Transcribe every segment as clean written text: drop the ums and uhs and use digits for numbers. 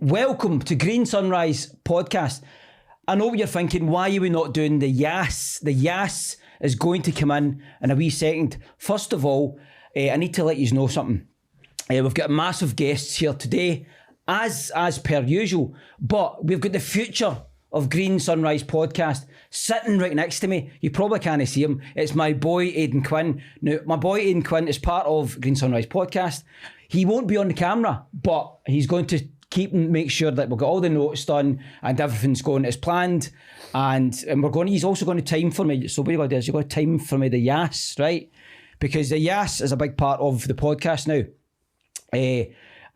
Welcome to Green Sunrise Podcast. I know what you're thinking, why are we not doing the yas? The yas is going to come in a wee second. First of all, I need to let you know something. We've got massive guests here today, as per usual, but we've got the future of Green Sunrise Podcast sitting right next to me. You probably can't see him. It's my boy Aidan Quinn. Now, my boy Aidan Quinn is part of Green Sunrise Podcast. He won't be on the camera, but he's going to keep and make sure that we've got all the notes done and everything's going as planned. And he's also going to time for me. So what you're going to do is you're going to time for me the yas, right? Because the yas is a big part of the podcast now.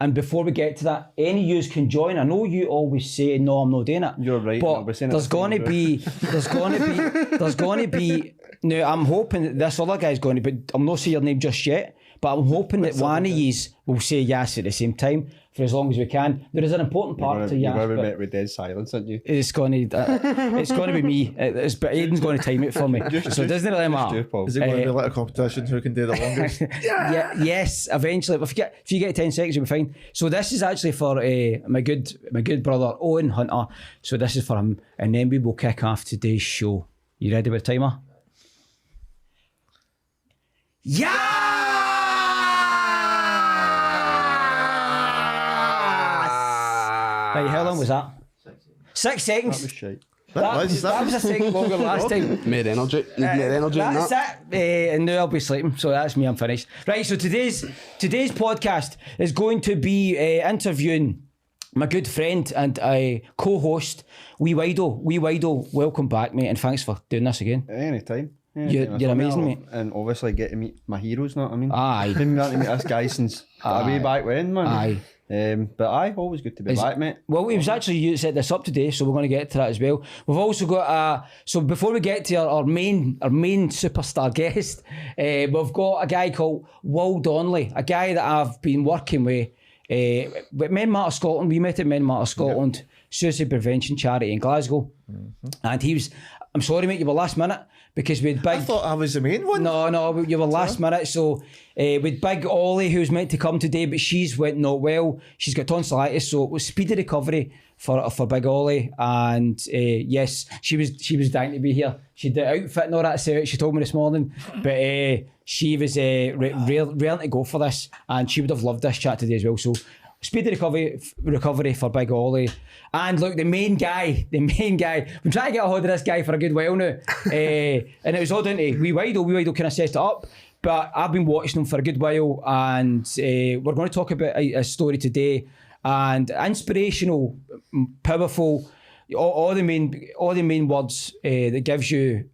And before we get to that, any of you can join. I know you always say, no, I'm not doing it. You're right. But there's going to be, now I'm hoping that this other guy's going to, but I'm not saying your name just yet, but I'm hoping that one of yous will say yes at the same time for as long as we can. There is an important part to yes. You're going to be met with dead silence, aren't you? It's going to be me. But Aidan's going to time it for me. So it doesn't really matter. Is it going to be like a competition who can do the longest? Yes, eventually. If you get 10 seconds, you'll be fine. So this is actually for my good brother, Owen Hunter. So this is for him. And then we will kick off today's show. You ready with the timer? Yeah! Right, how long was that? 6 seconds. That was shite. That was a second longer last time. More energy. That's it. And now I'll be sleeping, so that's me, I'm finished. Right, so today's podcast is going to be interviewing my good friend and co-host, Wido. Wido, welcome back, mate, and thanks for doing this again. Anytime. You're amazing, mate. And obviously get to meet my heroes, know what I mean? Aye. Been wanting to meet this guy since way back when, man. Aye. But always good to be back, mate. Well, it was actually you that set this up today, so we're going to get to that as well. We've also got so before we get to our main superstar guest, we've got a guy called Will Donnelly, a guy that I've been working with Men Matter Scotland. We met at Men Matter Scotland, suicide prevention charity in Glasgow, and he was. I'm sorry, mate, you were last minute because we had big. I thought I was the main one. No, you were last minute. So with big Ollie, who's meant to come today, but she's went not well. She's got tonsillitis, so it was speedy recovery for big Ollie. And yes, she was dying to be here. She did outfit and all that. So she told me this morning, but she was raring to go for this, and she would have loved this chat today as well. So. Speedy recovery for big Ollie. And look, the main guy, I'm trying to get a hold of this guy for a good while now. And it was all down to Wee Wido kind of set it up. But I've been watching him for a good while, and we're going to talk about a story today. And inspirational, powerful, all the main words that gives you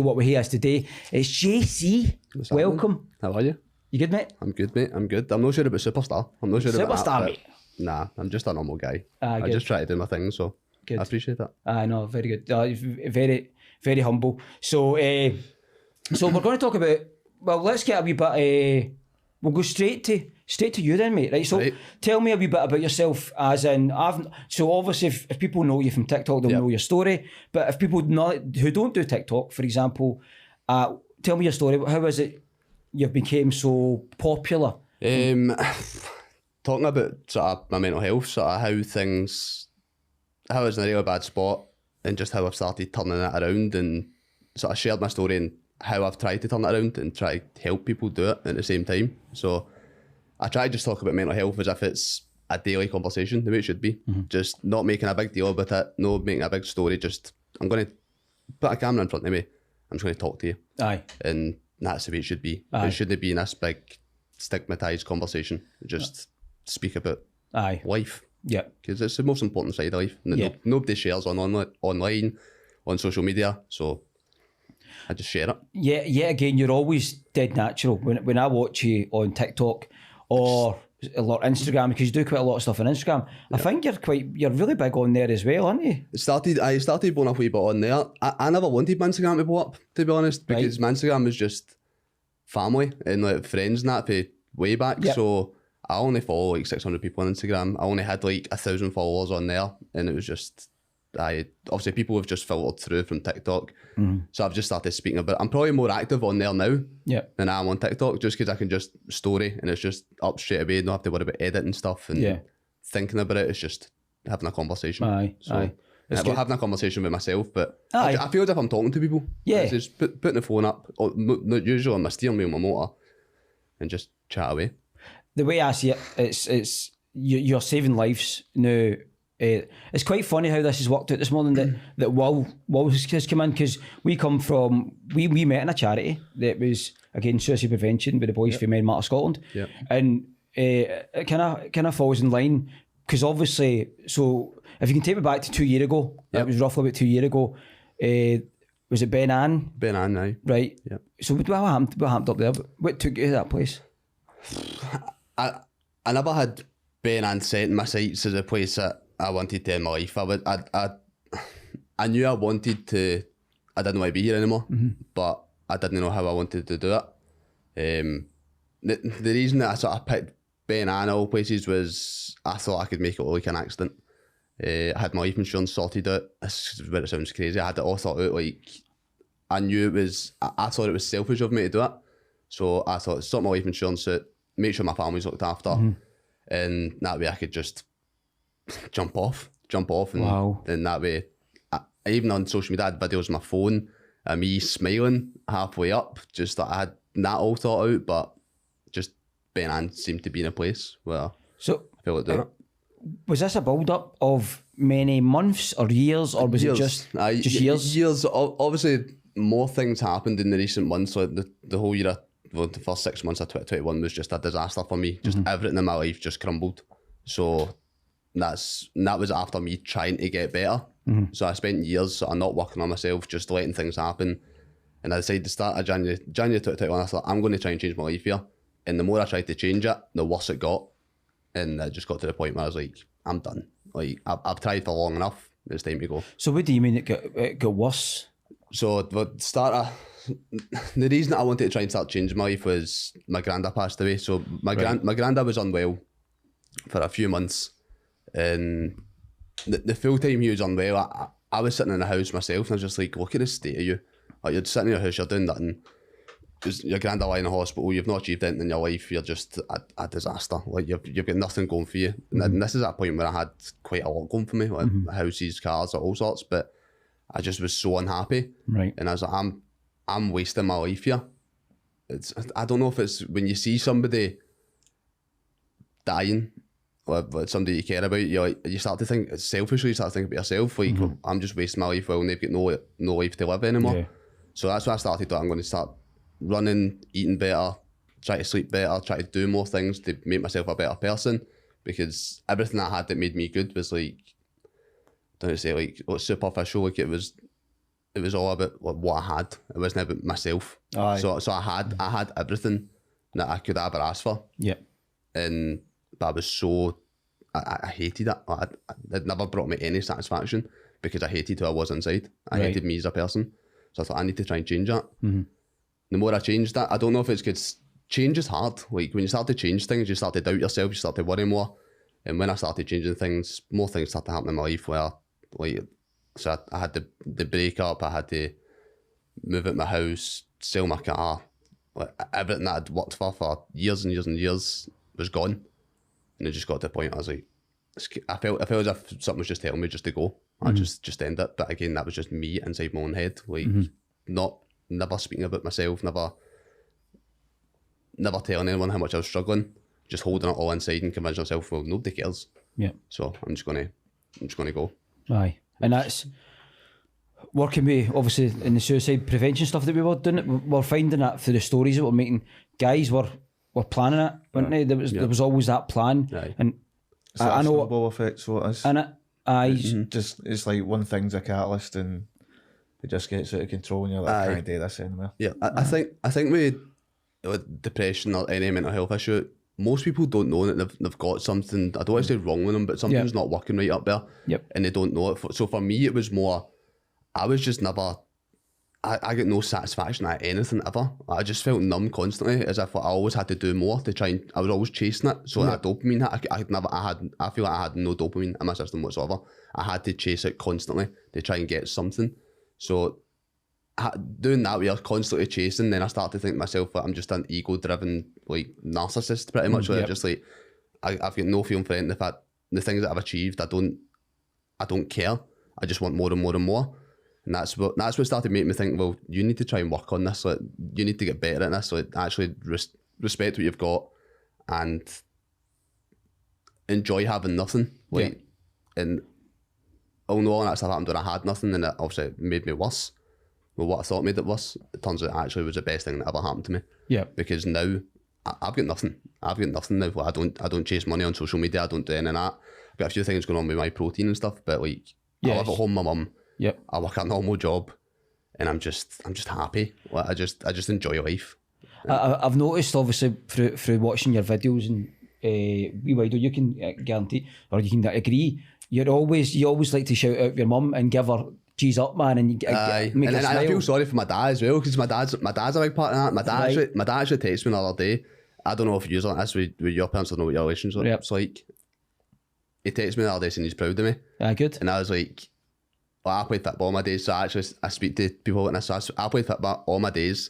what he has today. It's JC. Welcome. How are you? You good, mate? I'm good, mate. I'm good. I'm not sure about superstar. I'm not sure about superstar, that, mate. Nah, I'm just a normal guy. I good. just try to do my thing, so Good. I appreciate that. No, very good. Very, very humble. So, so we're going to talk about. Well, let's get a wee bit. We'll go straight to you then, mate. Right. So, Tell me a wee bit about yourself. As in, so obviously, if people know you from TikTok, they'll know your story. But if people who don't do TikTok, for example, tell me your story. How is it you've became so popular? Talking about sort of my mental health, sort of how I was in a really bad spot, and just how I've started turning it around, and sort of shared my story and how I've tried to turn it around and try to help people do it at the same time. So I try to just talk about mental health as if it's a daily conversation, the way it should be. Just not making a big deal about it, no making a big story, just I'm going to put a camera in front of me, I'm just going to talk to you. Aye. And that's the way it should be. Aye. It shouldn't be in this big stigmatised conversation. Just speak about life. Yeah. Because it's the most important side of life. Nobody shares online, on social media. So I just share it. Yeah, again, you're always dead natural. When I watch you on TikTok or Instagram, because you do quite a lot of stuff on Instagram, I think you're really big on there as well, aren't you? I started blowing up a wee bit on there. I never wanted my Instagram to blow up, to be honest, because my Instagram was just family and like friends and that for way back. Yep. So I only follow like 600 people on Instagram. I only had like 1,000 followers on there, and it was just obviously people have just filtered through from TikTok. So I've just started speaking about it. I'm probably more active on there now than I am on TikTok, just because I can just story and it's just up straight away. Don't have to worry about editing stuff and thinking about it. It's just having a conversation. Aye. It's good. Having a conversation with myself, but Aye. I feel as if I'm talking to people. Yeah. It's just putting the phone up, or usually on my steering wheel, my motor, and just chat away. The way I see it, it's you're saving lives now. It's quite funny how this has worked out this morning that Will has come in, because we come from we met in a charity that was again suicide prevention with the boys for Men Matter Scotland, and it kind of falls in line because obviously, so if you can take me back to 2 years ago, it was roughly about 2 years ago. Was it Ben Ann? Ben Ann, aye. Right. Yep. So what happened up there? What took you to that place? I never had Ben Ann set in my sights as a place that I wanted to end my life. I knew I wanted to. I didn't want to be here anymore, but I didn't know how I wanted to do it. The reason that I sort of picked Ben Ann all places was I thought I could make it look like an accident. I had my life insurance sorted out. This is where it sounds crazy. I had it all thought out. Like, I knew it was. I thought it was selfish of me to do it. So I thought, sort my life insurance out, make sure my family's looked after, and that way I could just jump off, and that way, I even on social media, I had videos on my phone of me smiling halfway up, just that I had that all thought out, but just Ben Ann seemed to be in a place where I felt like doing it. Was this a build-up of many months or years, or was it just years? Years. Obviously, more things happened in the recent months. Like the whole year, the first 6 months of 2021 was just a disaster for me. Just everything in my life just crumbled. So that was after me trying to get better. So I spent years sort of not working on myself, just letting things happen. And I decided to start of January 2021, I thought, I'm going to try and change my life here. And the more I tried to change it, the worse it got. And it just got to the point where I was like, I'm done. Like, I've tried for long enough. It's time to go. So what do you mean it got worse? So the reason that I wanted to try and start changing my life was my granddad passed away. So my granddad was unwell for a few months. And the full time he was unwell, I was sitting in the house myself, and I was just like, look at the state of you. Like, you're sitting in your house, you're doing nothing. Your granddad lying in the hospital, you've not achieved anything in your life, you're just a disaster. Like, you've got nothing going for you. And this is at a point where I had quite a lot going for me, like houses, cars, all sorts, but I just was so unhappy. Right. And I was like, I'm wasting my life here. I don't know if it's when you see somebody dying, or somebody you care about, you start to think, selfishly, you start to think about yourself, like, I'm just wasting my life while they've got no life to live anymore. Yeah. So that's when I started that I'm going to start running, eating better, try to sleep better, try to do more things to make myself a better person, because everything I had that made me good was like, don't say like superficial, like it was all about what I had. It wasn't about myself. Aye. So I had everything that I could ever ask for. Yeah. And but I was so I hated it. It never brought me any satisfaction because I hated who I was inside. I hated me as a person. So I thought I need to try and change that. The more I changed that, I don't know if it's because change is hard. Like when you start to change things, you start to doubt yourself, you start to worry more. And when I started changing things, more things started to happen in my life where, like, so I had the breakup, I had to move out my house, sell my car, like everything that I'd worked for years and years and years was gone. And it just got to the point I was like, I felt as if something was just telling me just to go. I just end it. But again, that was just me inside my own head. Like, never speaking about myself, never telling anyone how much I was struggling, just holding it all inside and convincing myself, well, nobody cares. Yeah. So I'm just gonna go. Aye. And that's working with, obviously, in the suicide prevention stuff that we were doing. We're finding that through the stories that we're making. Guys were planning it, weren't they? There was always that plan. Aye. And I know snowball effects, what it is. And it's like one thing's a catalyst and it just gets out of control and you're like, I can't do this anymore. Yeah, I think with depression or any mental health issue, most people don't know that they've got something, I don't want to say wrong with them, but something's not working right up there. Yep. And they don't know it. So for me, it was more, I was just never, I get no satisfaction at anything ever. I just felt numb constantly, as if I always had to do more to try and, I was always chasing it. So that dopamine hit, I feel like I had no dopamine in my system whatsoever. I had to chase it constantly to try and get something. So doing that, we are constantly chasing, then I start to think to myself that I'm just an ego-driven, like, narcissist pretty much. Where just like, I've got no feeling for anything. The fact, the things that I've achieved, I don't I don't care. I just want more and more and more. And that's what started making me think, well, you need to try and work on this. Like, you need to get better at this. Like, actually respect what you've got and enjoy having nothing. Like, and all that stuff happened when I had nothing, and it obviously made me worse. Well, what I thought made it worse, it turns out actually was the best thing that ever happened to me. Yeah. Because now I've got nothing. I've got nothing now. Well, I don't chase money on social media. I don't do any of that. I've got a few things going on with my protein and stuff, but like, I live at home with my mum. Yep. I work a normal job, and I'm just happy. Like, I just enjoy life. I've noticed, obviously, through watching your videos, and Wido, you can guarantee, or you can agree, you always like to shout out your mum and give her G's up, man, and make her smile. I feel sorry for my dad as well, because my dad's a big part of that. My dad actually texted me the other day. I don't know if you use like this with your parents, I don't know what your relations are. Yep. It's like, he texted me the other day saying he's proud of me. Good. And I was like, well, I played football all my days, so I speak to people like this. So I played football all my days,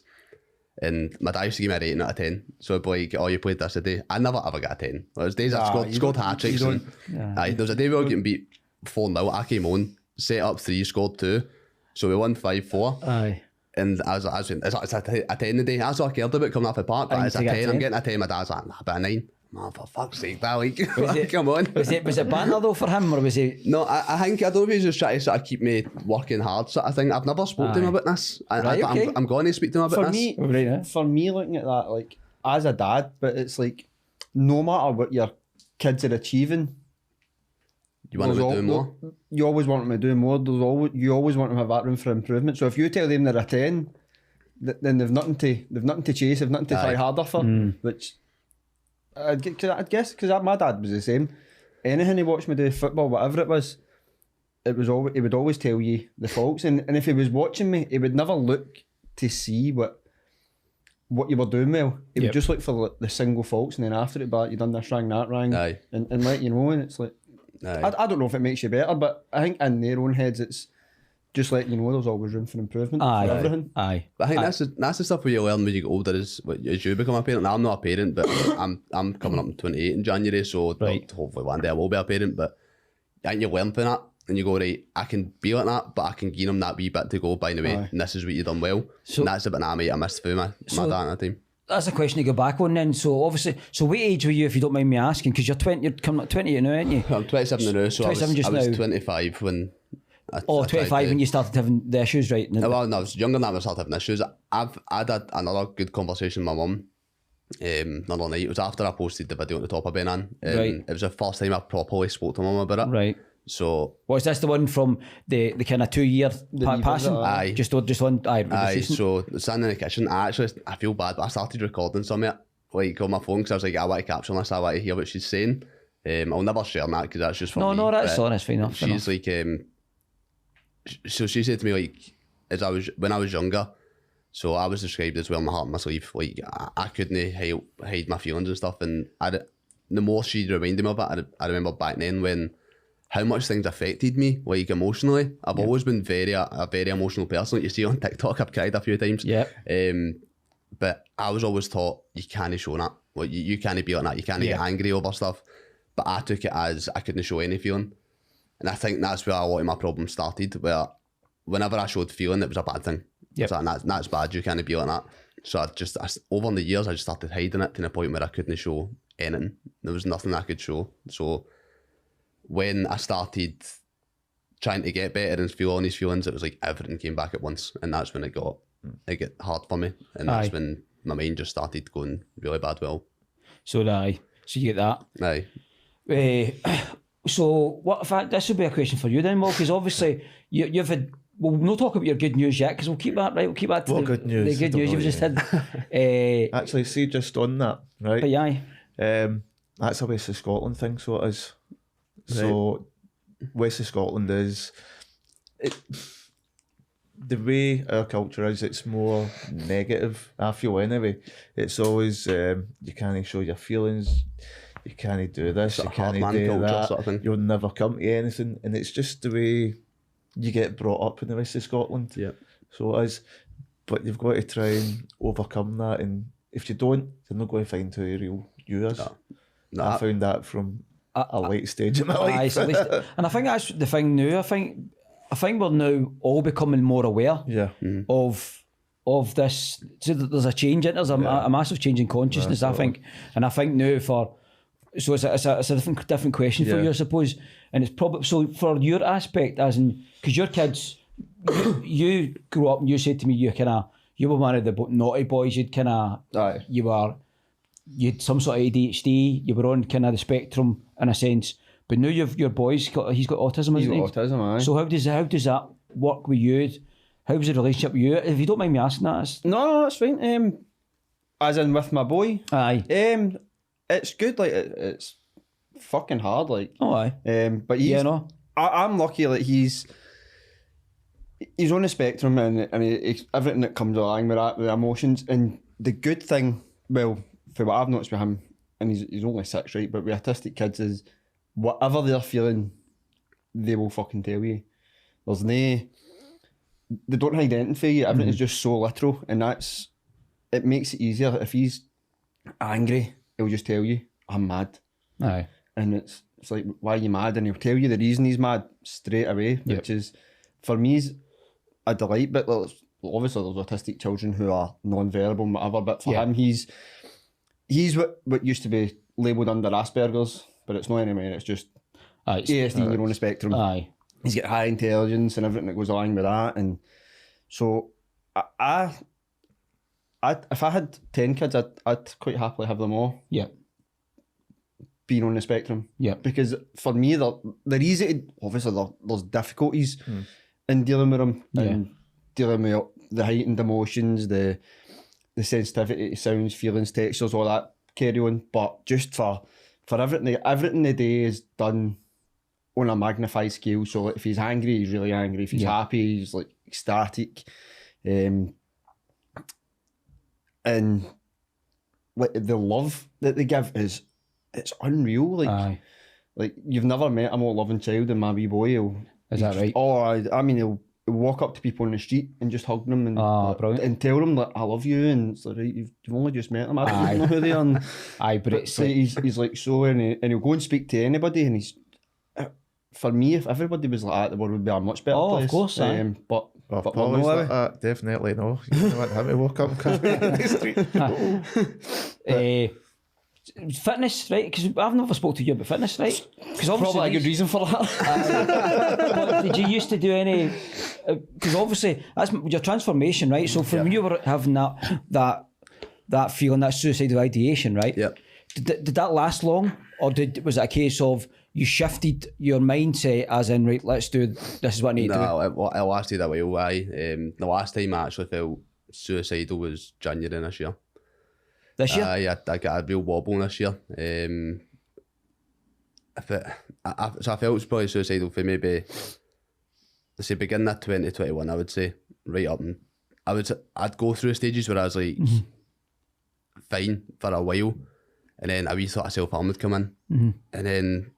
and my dad used to give me a rating out of 10. So it'd be like, oh, you played this a day. I never ever got a 10. There was days I scored hat-tricks. There was a day we were getting beat 4-0. I came on, set up 3, scored 2. So we won 5-4. And I was it's a 10 a day. That's all I cared about coming off the park, but it's a 10. I'm getting a 10. My dad's like, nah, about a 9. Man, for fuck's sake, that like, come on. Was it banter though for him, or was it? No, I think, I don't know if he's just trying to sort of keep me working hard sort of thing. I've never spoke to him about this. I'm going to speak to him about this. For me, looking at that, like, as a dad, but it's like, no matter what your kids are achieving, you want them to do more. You always want them to do more. You always want them to have that room for improvement. So if you tell them they're a 10, then they've nothing to chase, they've nothing to try harder for, which. I guess because my dad was the same. Anything he watched me do, football, whatever it was always, he would always tell you the faults, and if he was watching me, he would never look to see what you were doing well. He would just look for the single faults, and then after it, but you done this wrong, that wrong, and let you know. And it's like, I don't know if it makes you better, but I think in their own heads, it's just letting you know there's always room for improvement for everything. But I think that's the stuff where you learn when you get older as you become a parent. Now, I'm not a parent, but I'm coming up to 28 in January, so hopefully one day I will be a parent. But I think you learn from that, and you go, right, I can be like that, but I can give them that wee bit to go, by the way, and this is what you've done well. So, and that's the bit I missed through my dad at the time. That's a question to go back on then. So obviously, what age were you, if you don't mind me asking? Because you're coming up 28 now, aren't you? I'm 27 now, so I was 25 when... 25 when you started having the issues, right? Well, no, I was younger than that when I started having issues. I had another good conversation with my mum another night. It was after I posted the video on the top of Ben Ann. It was the first time I properly spoke to mum about it. Right. So... Was this the one from the kind of 2-year passing? Aye. Just one? Aye. So, standing in the kitchen, I feel bad, but I started recording some of it, like, on my phone, because I was like, I want to capture this, I want to hear what she's saying. I'll never share that, because that's just for me. No, that's fine enough. She's like... So she said to me, like, when I was younger, so I was described as well my heart and my sleeve. Like, I couldn't hide my feelings and stuff. And the more she reminded me of it, I remember back then when how much things affected me, like, emotionally. I've always been a very emotional person. Like you see on TikTok, I've cried a few times. Yeah. But I was always taught you can't show that. Like, you can't be like that. You can't get angry over stuff. But I took it as I couldn't show any feeling. And I think that's where a lot of my problems started, where whenever I showed feeling, it was a bad thing. Yep. So that's bad, you can't be like that. So over the years, I just started hiding it to the point where I couldn't show anything. There was nothing I could show. So when I started trying to get better and feel all these feelings, it was like everything came back at once. And that's when it got hard for me. And that's when my mind just started going really bad well. So you get that. Aye. So, this would be a question for you then, Mo, because obviously you've had. We'll not talk about your good news yet, because we'll keep that right. We'll keep that to good news? The good news you've just had. Actually, see, just on that, right? But yeah, that's a West of Scotland thing. So it is. Right. So West of Scotland is the way our culture is. It's more negative. I feel anyway. It's always you can't show your feelings. You can't do this, you can't do that, sort of thing. You'll never come to anything. And it's just the way you get brought up in the West of Scotland. Yeah. So it is. But you've got to try and overcome that. And if you don't, you're not going to find who real you is. No. I found that from a late stage of my life. At least, and I think that's the thing now. I think we're now all becoming more aware of this. So there's a change. There's a massive change in consciousness. I think, and I think now it's a different question for you, I suppose. And it's probably so for your aspect, as in because your kids, you grew up and you said to me you were one of the naughty boys. You had some sort of ADHD. You were on kind of the spectrum in a sense. But now your boy's he's got autism. He's got autism, aye. So how does that work with you? How was the relationship with you? If you don't mind me asking that. No, that's fine. As in with my boy. Aye. It's good. Like it's fucking hard. Like. Oh aye. But he's. I'm lucky. Like he's on the spectrum, and everything that comes along with that, with the emotions. And the good thing, well, for what I've noticed with him, and he's only 6, right? But with autistic kids is whatever they're feeling, they will fucking tell you. There's they don't identify you. Everything is just so literal, and it makes it easier. If he's angry, he'll just tell you, "I'm mad." Aye. And it's like, why are you mad? And he'll tell you the reason he's mad straight away, which is, for me, is a delight. But obviously there's autistic children who are non-verbal and whatever, but for him, he's what used to be labelled under Asperger's, but it's not anymore. It's just ASD, you're on the spectrum. Aye. He's got high intelligence and everything that goes along with that. And so I if I had 10 kids, I'd quite happily have them all. Yeah. Being on the spectrum. Yeah. Because for me, they're easy to, obviously there's difficulties in dealing with them and dealing with the heightened emotions, the sensitivity to sounds, feelings, textures, all that carry on. But just for everything the day is done on a magnified scale. So like, if he's angry, he's really angry. If he's happy, he's like ecstatic. And like the love that they give it's unreal. Like you've never met a more loving child than my wee boy. Is that right? I mean, he'll walk up to people on the street and just hug them and tell them that I love you, and it's like, right, you've only just met them. I don't even know who they are. And, but it's he's like so, and he'll go and speak to anybody, and he's, for me, if everybody was like that, the world would be a much better place. Of course, but Paul is like that, definitely no. You don't want him to walk up and the street. Fitness, right? Because I've never spoke to you about fitness, right? Because probably a good reason for that. Did you used to do any? Because obviously that's your transformation, right? So from you were having that feeling, that suicidal ideation, right? Yeah. Did that last long, or was it a case of you shifted your mindset as in, right, let's do this is what I need to do? No, it lasted a while. The last time I actually felt suicidal was January this year. This year? I got a real wobble this year. So I felt it was probably suicidal for maybe, let's say, beginning of 2021, I would say, right up. And I'd go through stages where I was like, fine for a while, and then a wee sort of self-harm would come in. And then,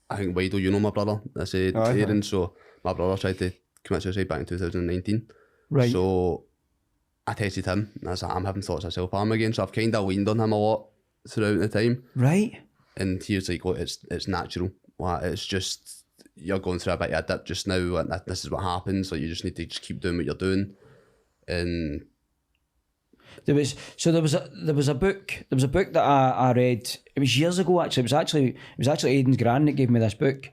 I think Wido, you know my brother, I said Aaron, so my brother tried to commit suicide back in 2019. Right. So I texted him and I was like, I'm having thoughts of self-harm again. So I've kind of leaned on him a lot throughout the time. Right. And he was like, look, it's natural. Like, it's just, you're going through a bit of a dip just now, and this is what happens. Like, you just need to just keep doing what you're doing. And there was a book that I read. It was years ago actually. It was actually Aiden's gran that gave me this book.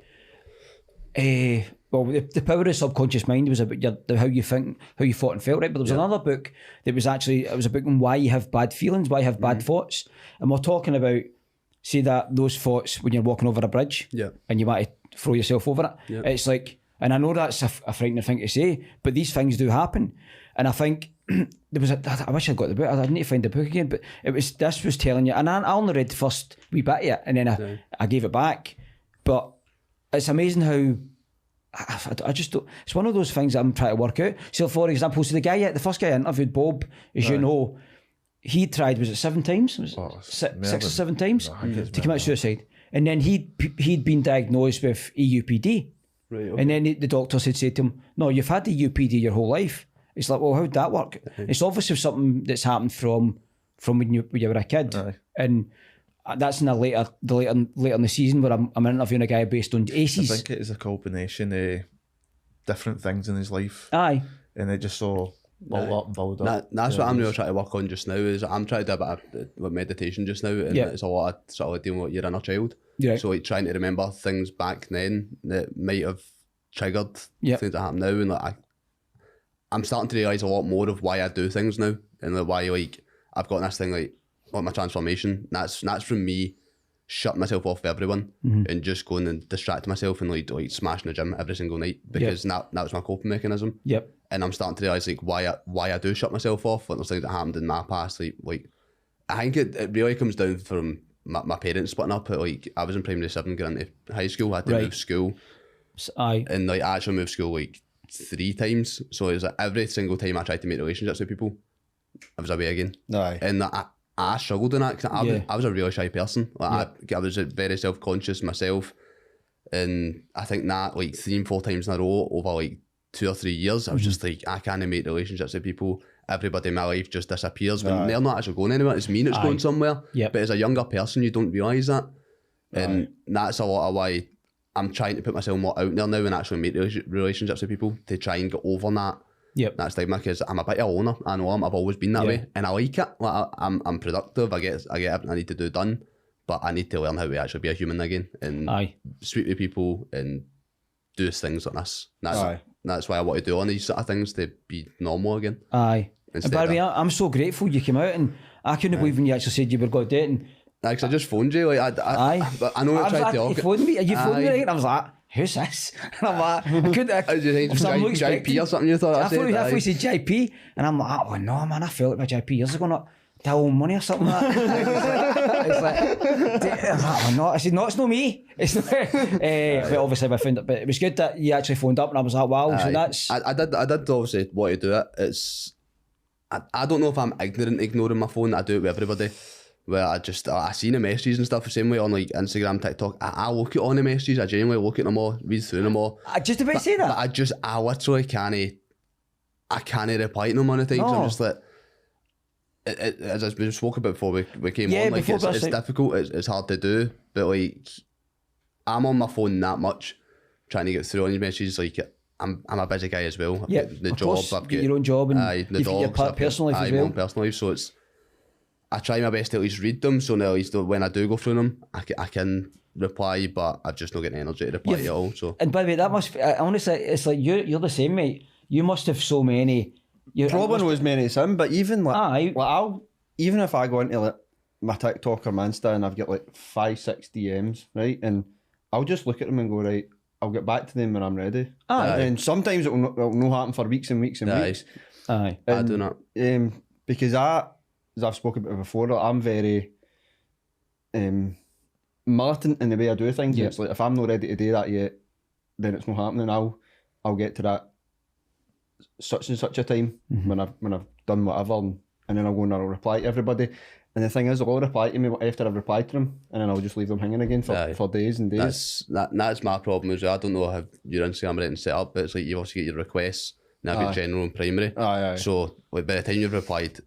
Well, the power of the subconscious mind was about how you think, how you thought and felt, right? But there was another book that was actually, it was a book on why you have bad feelings, why you have bad thoughts. And we're talking about, say that those thoughts when you're walking over a bridge and you want to throw yourself over it. Yeah. It's like, and I know that's a frightening thing to say, but these things do happen. And I think there was I wish I'd got the book. I need to find the book again, but this was telling you, and I only read the first wee bit of it, and then I gave it back. But it's amazing how I just don't, it's one of those things that I'm trying to work out. So for example, the first guy I interviewed, Bob, as you know, he tried, was it 7 times? Six or 7 times to commit suicide. And then he'd been diagnosed with EUPD. Right, okay. And then the doctors had said to him, no, you've had the EUPD your whole life. It's like, well, how'd that work? It's obviously something that's happened from when you were a kid. And that's in later in the season where I'm interviewing a guy based on aces. I think it is a combination of different things in his life. Aye. And they just all up and build up. That's what I'm really trying to work on just now. Is I'm trying to do a bit of meditation just now, and it's a lot of sort of like dealing with your inner child. Yeah. So like trying to remember things back then that might have triggered things that happen now, and like I'm starting to realise a lot more of why I do things now, and like why like I've got this thing like my transformation. That's from me shutting myself off of everyone and just going and distracting myself and like smashing the gym every single night because that was my coping mechanism. Yep. And I'm starting to realise like why I do shut myself off. Like there's things that happened in my past. Like I think it really comes down from my parents splitting up. Like I was in primary 7 going into high school. I had to move school. And like I actually moved school like 3 times. So it was like every single time I tried to make relationships with people, I was away again. And I struggled in that because I was a really shy person. Like I was very self-conscious myself, and I think that like 3 and 4 times in a row over like 2 or 3 years, I was just like, I can't make relationships with people. Everybody in my life just disappears when they're not actually going anywhere. It's me that's going somewhere. But as a younger person, you don't realise that, and that's a lot of why I'm trying to put myself more out there now and actually make relationships with people to try and get over that. That's like because I'm a bit of a loner. I know I've always been that way, and I like it. Like I'm productive. I get everything I need to do done, but I need to learn how to actually be a human again and speak with people and do things like this. That's why I want to do all these sort of things to be normal again. And by the way, I'm so grateful you came out, and I couldn't believe when you actually said you were going to do it. And because I just phoned you. Like I know I tried to talk. You phoned me. You phoned me, right? And I was like, who's this? And I'm like, I couldn't. JP or something you thought I said? I thought you said JP, and I'm like, oh no, man, I felt like my JP years ago, not to owe money or something like that. It's like, oh no, I said, no, it's not me. It's not. But obviously I found it, but it was good that you actually phoned up, and I was like, wow. So that's. I did obviously want to do it. It's. I don't know if I'm ignorant ignoring my phone. I do it with everybody. Where I see the messages and stuff the same way on like Instagram, TikTok. I look at all the messages. I genuinely look at them all, read through them all. I just about to say that. But I literally can't reply to them on the things. I'm just like, as we spoke about before we came on, like it's difficult. It's hard to do. But like, I'm on my phone that much, trying to get through on these messages. Like, I'm a busy guy as well. I've got the job. I've got your own job, and the dogs. Your personal life as well. My own personal life. So it's. I try my best to at least read them, so now at least when I do go through them, I can reply, but I've just not got the energy to reply at all. So. And by the way, that must be, honestly, it's like you're the same, mate. You must have so many. Probably not as many as him, but even even if I go into like my TikTok or my Insta and I've got like 5-6 DMs, right, and I'll just look at them and go, right, I'll get back to them when I'm ready. And sometimes it will not happen for weeks and weeks and weeks. I do not. Because as I've spoken about before, I'm very militant in the way I do things. It's like if I'm not ready to do that yet, then it's not happening. I'll get to that such and such a time when I've done whatever, and then I'll go and I'll reply to everybody. And the thing is, they'll all reply to me after I've replied to them, and then I'll just leave them hanging again for days and days. That's my problem as well. I don't know how your Instagram is set up, but it's like you also get your requests, and I've got general and primary. So like, by the time you've replied,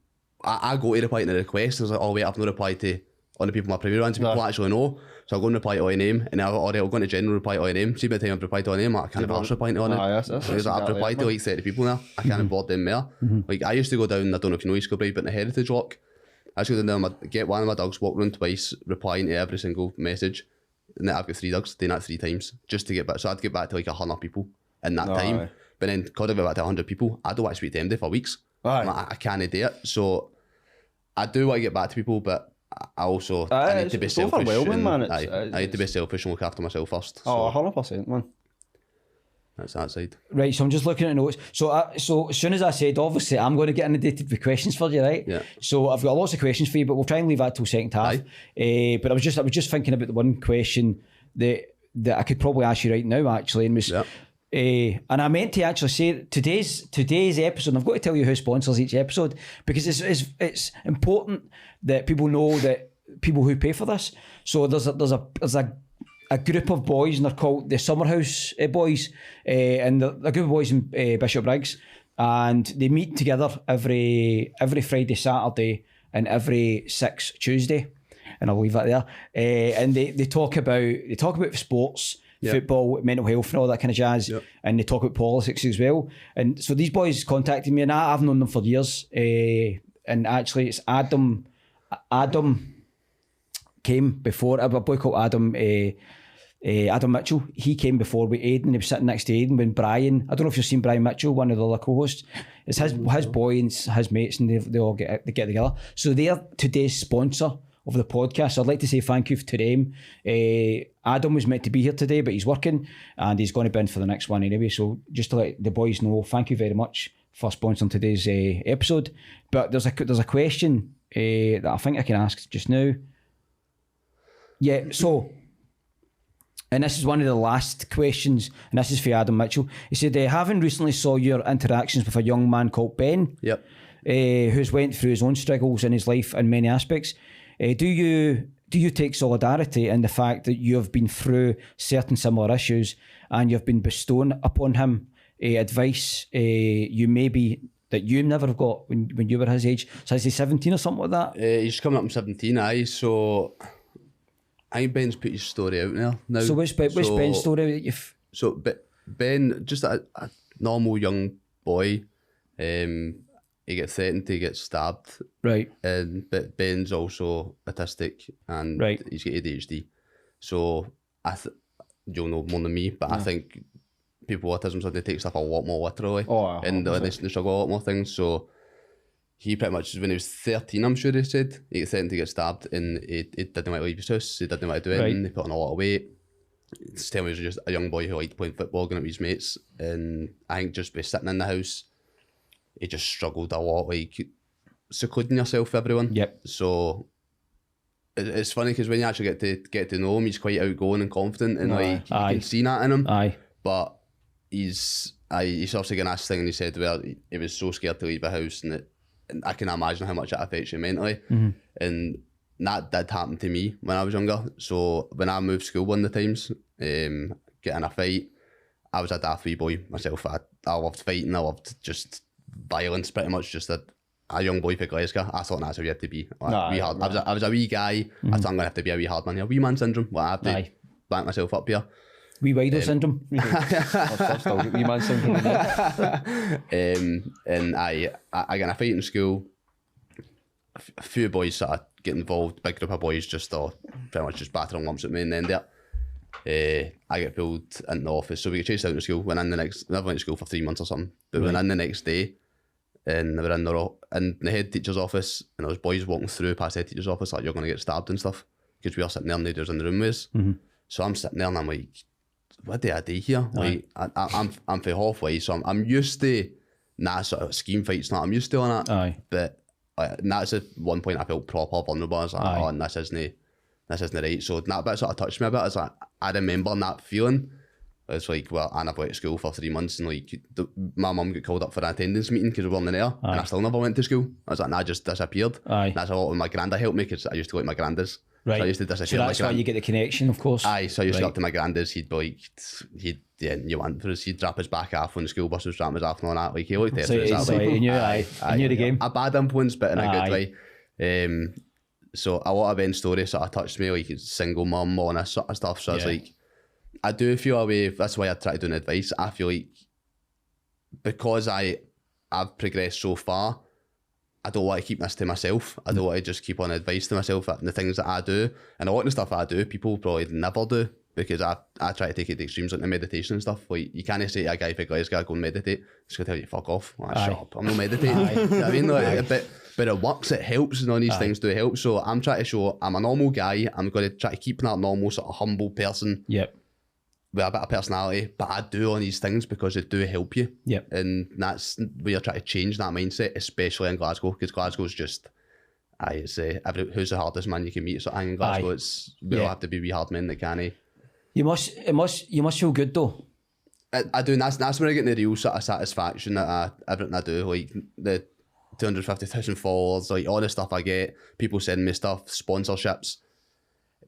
I go to reply to the request, and it's like, oh wait, I've not replied to all the people my primary ones, people actually know. So I'll go and reply to all your name, and I'll go into general reply to all your name. See, by the time I've replied to all your name, I can't have replying to all them. I've replied to like 30 people now. I can't board them more. Like I used to go down, I don't know if you know East Kilbride, but in the Heritage Walk, I used to go down there, get one of my dogs, walk around twice, replying to every single message. And then I've got 3 dogs, doing that 3 times, just to get back. So I'd get back to like 100 people in that time. But then, because I get back to 100 people, I don't want to speak to them for weeks. I can't do it. So I do want to get back to people, but I also I need to be selfish. Man. I need to be selfish and look after myself first. So 100%, man. That's that side. Right, so I'm just looking at notes. So as soon as I said, obviously, I'm going to get inundated with questions for you, right? Yeah. So I've got lots of questions for you, but we'll try and leave that till second half. But I was just thinking about the one question that I could probably ask you right now, actually, and was. And I meant to actually say today's episode, and I've got to tell you who sponsors each episode, because it's important that people know that people who pay for this. So there's a group of boys, and they're called the Summerhouse Boys, and they're a group of boys in Bishop Briggs, and they meet together every Friday, Saturday, and every 6th Tuesday. and I'll leave that there. And they talk about sports, football, mental health, and all that kind of jazz, and they talk about politics as well. And so these boys contacted me, and I've known them for years. And actually, it's Adam. Adam came before, a boy called Adam. Adam Mitchell, he came before with Aidan. He was sitting next to Aidan when Brian, I don't know if you've seen Brian Mitchell, one of the other co-hosts. It's his boy and his mates, and they all get together. So they're today's sponsor of the podcast. So I'd like to say thank you to them. Adam was meant to be here today, but he's working and he's going to be in for the next one anyway. So just to let the boys know, thank you very much for sponsoring today's episode. But there's a question that I think I can ask just now. Yeah, so... And this is one of the last questions, and this is for Adam Mitchell. He said, having recently saw your interactions with a young man called Ben, who's went through his own struggles in his life in many aspects, do you take solidarity in the fact that you have been through certain similar issues and you've been bestowing upon him advice you maybe that you never have got when you were his age? So is he 17 or something like that? He's coming up in 17, so... I think Ben's put his story out there now. So what's Ben's story that you've... So Ben, just a normal young boy, he gets threatened, he gets stabbed. Right. But Ben's also autistic and he's got ADHD. So you'll know more than me, but I think people with autism suddenly take stuff a lot more literally. And they struggle a lot more things. So he pretty much, when he was 13, I'm sure he said, he got threatened to get stabbed and he didn't want to leave his house, he didn't want to do anything, he put on a lot of weight. He's telling me he was just a young boy who liked playing football, going out with his mates, and I think just by sitting in the house, he just struggled a lot, like secluding yourself from everyone. So it's funny because when you actually get to know him, he's quite outgoing and confident, and like you can see that in him. But he's obviously got an ass thing, and he said, well, he was so scared to leave the house, and I can imagine how much that affects you mentally. And that did happen to me when I was younger. So when I moved school one of the times, getting in a fight, I was a daft wee boy myself. I loved fighting, I loved just violence pretty much, just a young boy from Glasgow. I thought that's how you had to be. I was a wee guy, I thought I'm going to have to be a wee hard man here. Wee man syndrome, I have to back myself up here. Wee Wido syndrome. Wee man syndrome. And I got in a fight in school. A few boys sort of get involved, big group of boys just pretty much just battering lumps at me, and then I get pulled into the office. So we get chased out of school, never went to school for 3 months or something, but went in the next day, and they were in the head teacher's office, and there was boys walking through past the head teacher's office like, you're going to get stabbed and stuff, because we were sitting there and they was in the room with us. So I'm sitting there and I'm like, what do I do here? Like I'm for halfway, so I'm used to sort of scheme fights. I'm used to on that. But that's at one point I felt proper vulnerable. I was like, and this isn't right. So that bit sort of touched me a bit. It's like I remember that feeling. It's like, well, and I've went to school for 3 months, and like my mum got called up for an attendance meeting because we weren't there, and I still never went to school. I was like, I just disappeared. That's a lot when my granddad helped me, because I used to go to my granddad's. Right. So I used to disappear. So that's why you get the connection, of course. So I used to go up to my granddad's. He'd be like, you want for us? He'd drop his back off when the school bus was dropping us off and all that. Like he looked at us. So he knew the game. A bad influence, but in a good way. So a lot of Ben's story sort of touched me, like single mum, all this sort of stuff. So it's like, I do feel a way. That's why I try to do an advice. I feel like because I've progressed so far, I don't want to keep this to myself. I don't want to just keep on advice to myself and the things that I do. And a lot of the stuff I do, people probably never do, because I try to take it to extremes, like the meditation and stuff. Like, you can't say to a guy for Glasgow, go and meditate. He's going to tell you, fuck off. Like, shut up, I'm not meditating. You know what I mean? Like, but it works, it helps, and all these things do help. So I'm trying to show I'm a normal guy. I'm going to try to keep that normal, sort of humble person. With a bit of personality, but I do all these things because they do help you. And that's where you're trying to change that mindset, especially in Glasgow, because Glasgow's just, who's the hardest man you can meet? So in Glasgow, we all have to be wee hard men that can't. You must feel good though. I do, and that's when I get the real sort of satisfaction that everything I do, like the 250,000 followers, like all the stuff I get, people send me stuff, sponsorships.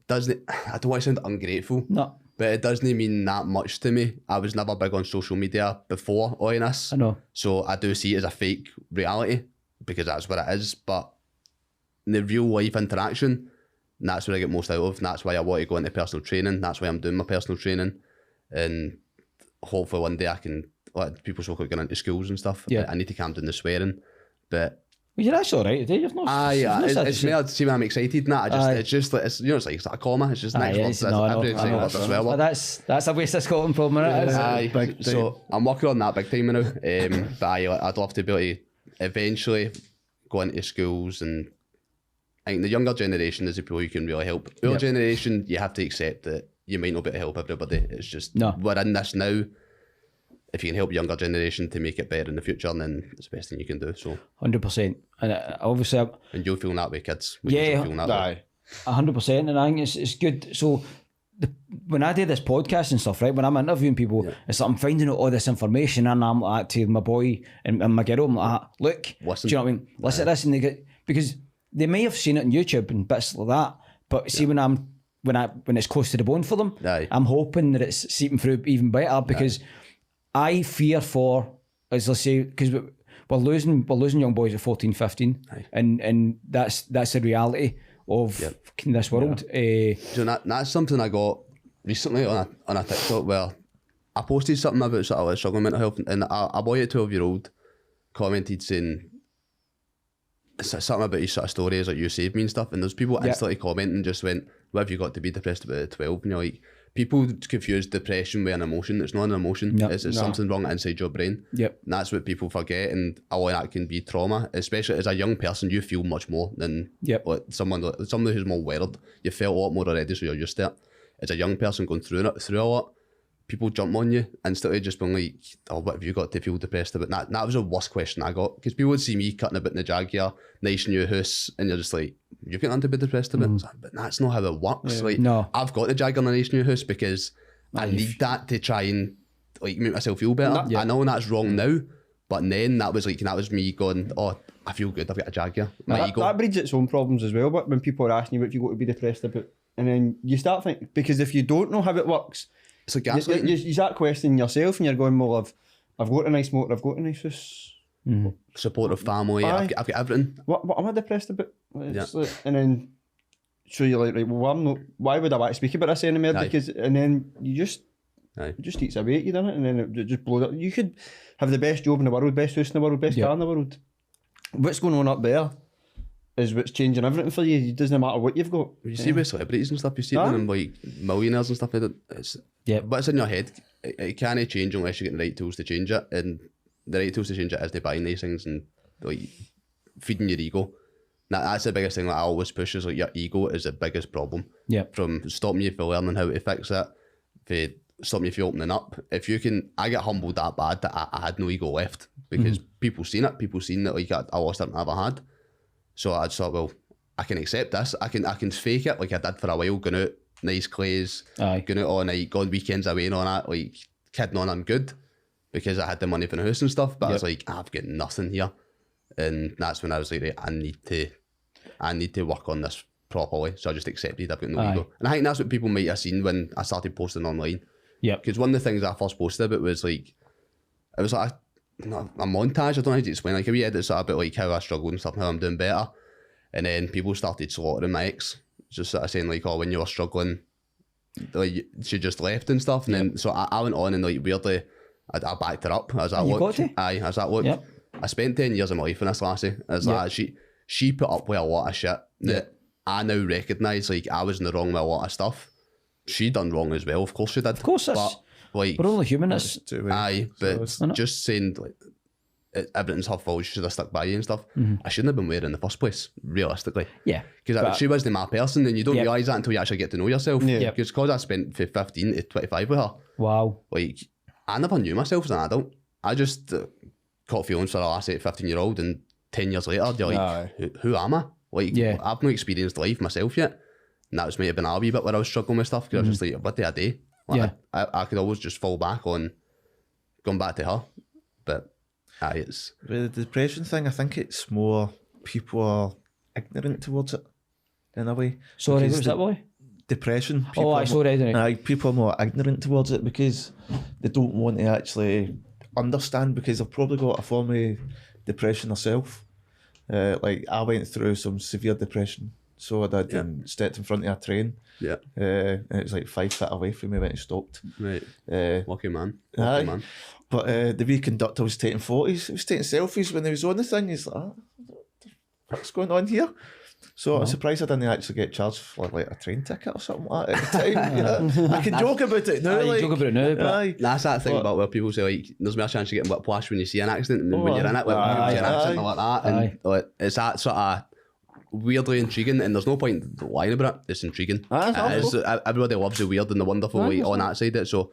I don't want to sound ungrateful. No. But it doesn't mean that much to me. I was never big on social media before all of this. I know. So I do see it as a fake reality, because that's what it is. But the real life interaction, And that's where I get most out of. And that's why I want to go into personal training. That's why I'm doing my personal training. And hopefully one day I can, like people talk about going into schools and stuff. Yeah. I need to calm down the swearing. But well, you're actually all right today. You've not. it's me. See when I'm excited and that. It's just like it's like a comma. It's just next word. That's a waste of Scotland problem. So I'm working on that big time now. But I'd love to be able to eventually go into schools, and I think the younger generation is the people you can really help. The older generation, you have to accept that you might not be able to help everybody. It's just we're in this now. If you can help younger generation to make it better in the future, then it's the best thing you can do. So 100%, and obviously, and you'll feel that way, kids. 100%, and I think it's good. So when I do this podcast and stuff, right, when I'm interviewing people, it's like I'm finding out all this information, and I'm like to my boy and my girl, I'm like, look, listen. Do you know what I mean? Listen to this, and they get, because they may have seen it on YouTube and bits like that, but see when it's close to the bone for them, I'm hoping that it's seeping through even better, because I fear for, as let's say, because we're losing young boys at 14, 15, and that's the reality of this world. So that's something I got recently on a TikTok where I posted something about sort of like struggling with mental health, and a boy at 12-year-old commented saying something about his sort of stories like you saved me and stuff, and there's people instantly commenting just went, what have you got to be depressed about at 12? And you're like, people confuse depression with an emotion. It's not an emotion. It's something wrong inside your brain. And that's what people forget, and a lot of that can be trauma. Especially as a young person, you feel much more than like someone who's more worried. You felt a lot more already, so you're used to it. As a young person going through a lot, people jump on you instantly, just being like, oh, what have you got to feel depressed about? And that was the worst question I got, because people would see me cutting about in the Jaguar, nice new house, and you're just like, you've got nothing to be depressed about. But that's not how it works. I've got the Jaguar in a nice new house because I need that to try and like make myself feel better. I know that's wrong now, but then that was me going, oh, I feel good, I've got a Jaguar. That breeds its own problems as well, but when people are asking you what you got to be depressed about, and then you start thinking, because if you don't know how it works, it's like you start questioning yourself, and you're going, well, I've got a nice motor, I've got a nice house, supportive family, I've got everything. What am I depressed about? Like, and then so you're like, right, well, I'm not. Why would I want to speak about this anymore? Because and then you just it just eats away at you, doesn't it? And then it just blows up. You could have the best job in the world, best house in the world, best car in the world. What's going on up there is what's changing everything for you. It doesn't matter what you've got. You see with celebrities and stuff, you see them like millionaires and stuff like that. But it's in your head. It can't change unless you get the right tools to change it. And the right tools to change it is to buying these things and like feeding your ego. That's the biggest thing that I always push, is like your ego is the biggest problem. From stopping you from learning how to fix it, for stopping you from opening up. If you can, I get humbled that bad that I had no ego left, because people seen that like I lost everything I ever had. So I just thought, well, I can accept this. I can fake it like I did for a while, going out nice clays, going out all night, going weekends away and all that, like kidding on I'm good because I had the money for the house and stuff. But I was like, I've got nothing here, and that's when I was like, right, I need to work on this properly. So I just accepted I've got no ego, and I think that's what people might have seen when I started posting online. Because one of the things I first posted about was like, it was like a montage. I don't know how to explain. Like a wee edit sort of about like how I struggled and stuff, and how I'm doing better. And then people started slaughtering my ex, just sort of saying like, oh, when you were struggling, like she just left and stuff. And then so I went on and like weirdly, I backed her up. I was like, look, I was like, look, I spent 10 years of my life in this lassie. I was like, she put up with a lot of shit that I now recognise, like I was in the wrong with a lot of stuff. She done wrong as well, of course she did. Of course, but like we're only human. But just saying like everything's her fault, she should have stuck by you and stuff. I shouldn't have been with her in the first place, realistically. Because she wasn't my person, and you don't realise that until you actually get to know yourself. Because I spent from 15 to 25 with her. Wow. Like, I never knew myself as an adult. I just caught feelings for a lassie at 15-year-old, and 10 years later, you're like, who am I? Like, I've not experienced life myself yet. And that was might have been a wee bit where I was struggling with stuff, because I was just like, what do I do? Like, I could always just fall back on going back to her. But it's... With the depression thing, I think it's more people are ignorant towards it, in a way. Sorry, what was that, boy? Depression. People are more ignorant towards it because they don't want to actually understand, because they've probably got a form of depression themselves. Like I went through some severe depression So I did and stepped in front of a train. Yeah. And it was like 5 feet away from me when it stopped. Right. Lucky man. Aye. Lucky man. But the wee conductor was taking photos. He was taking selfies when he was on the thing. He's like, what's going on here? So I'm surprised I didn't actually get charged for like a train ticket or something like that at the time. I can joke about it now. Joke about it now, but that's that thing about where people say like there's more chance of getting whiplash when you see an accident than when you're in it. When people see an accident like that, and like, it's that sort of weirdly intriguing, and there's no point lying about it. It's intriguing. Everybody loves the weird and the wonderful on that side of it. So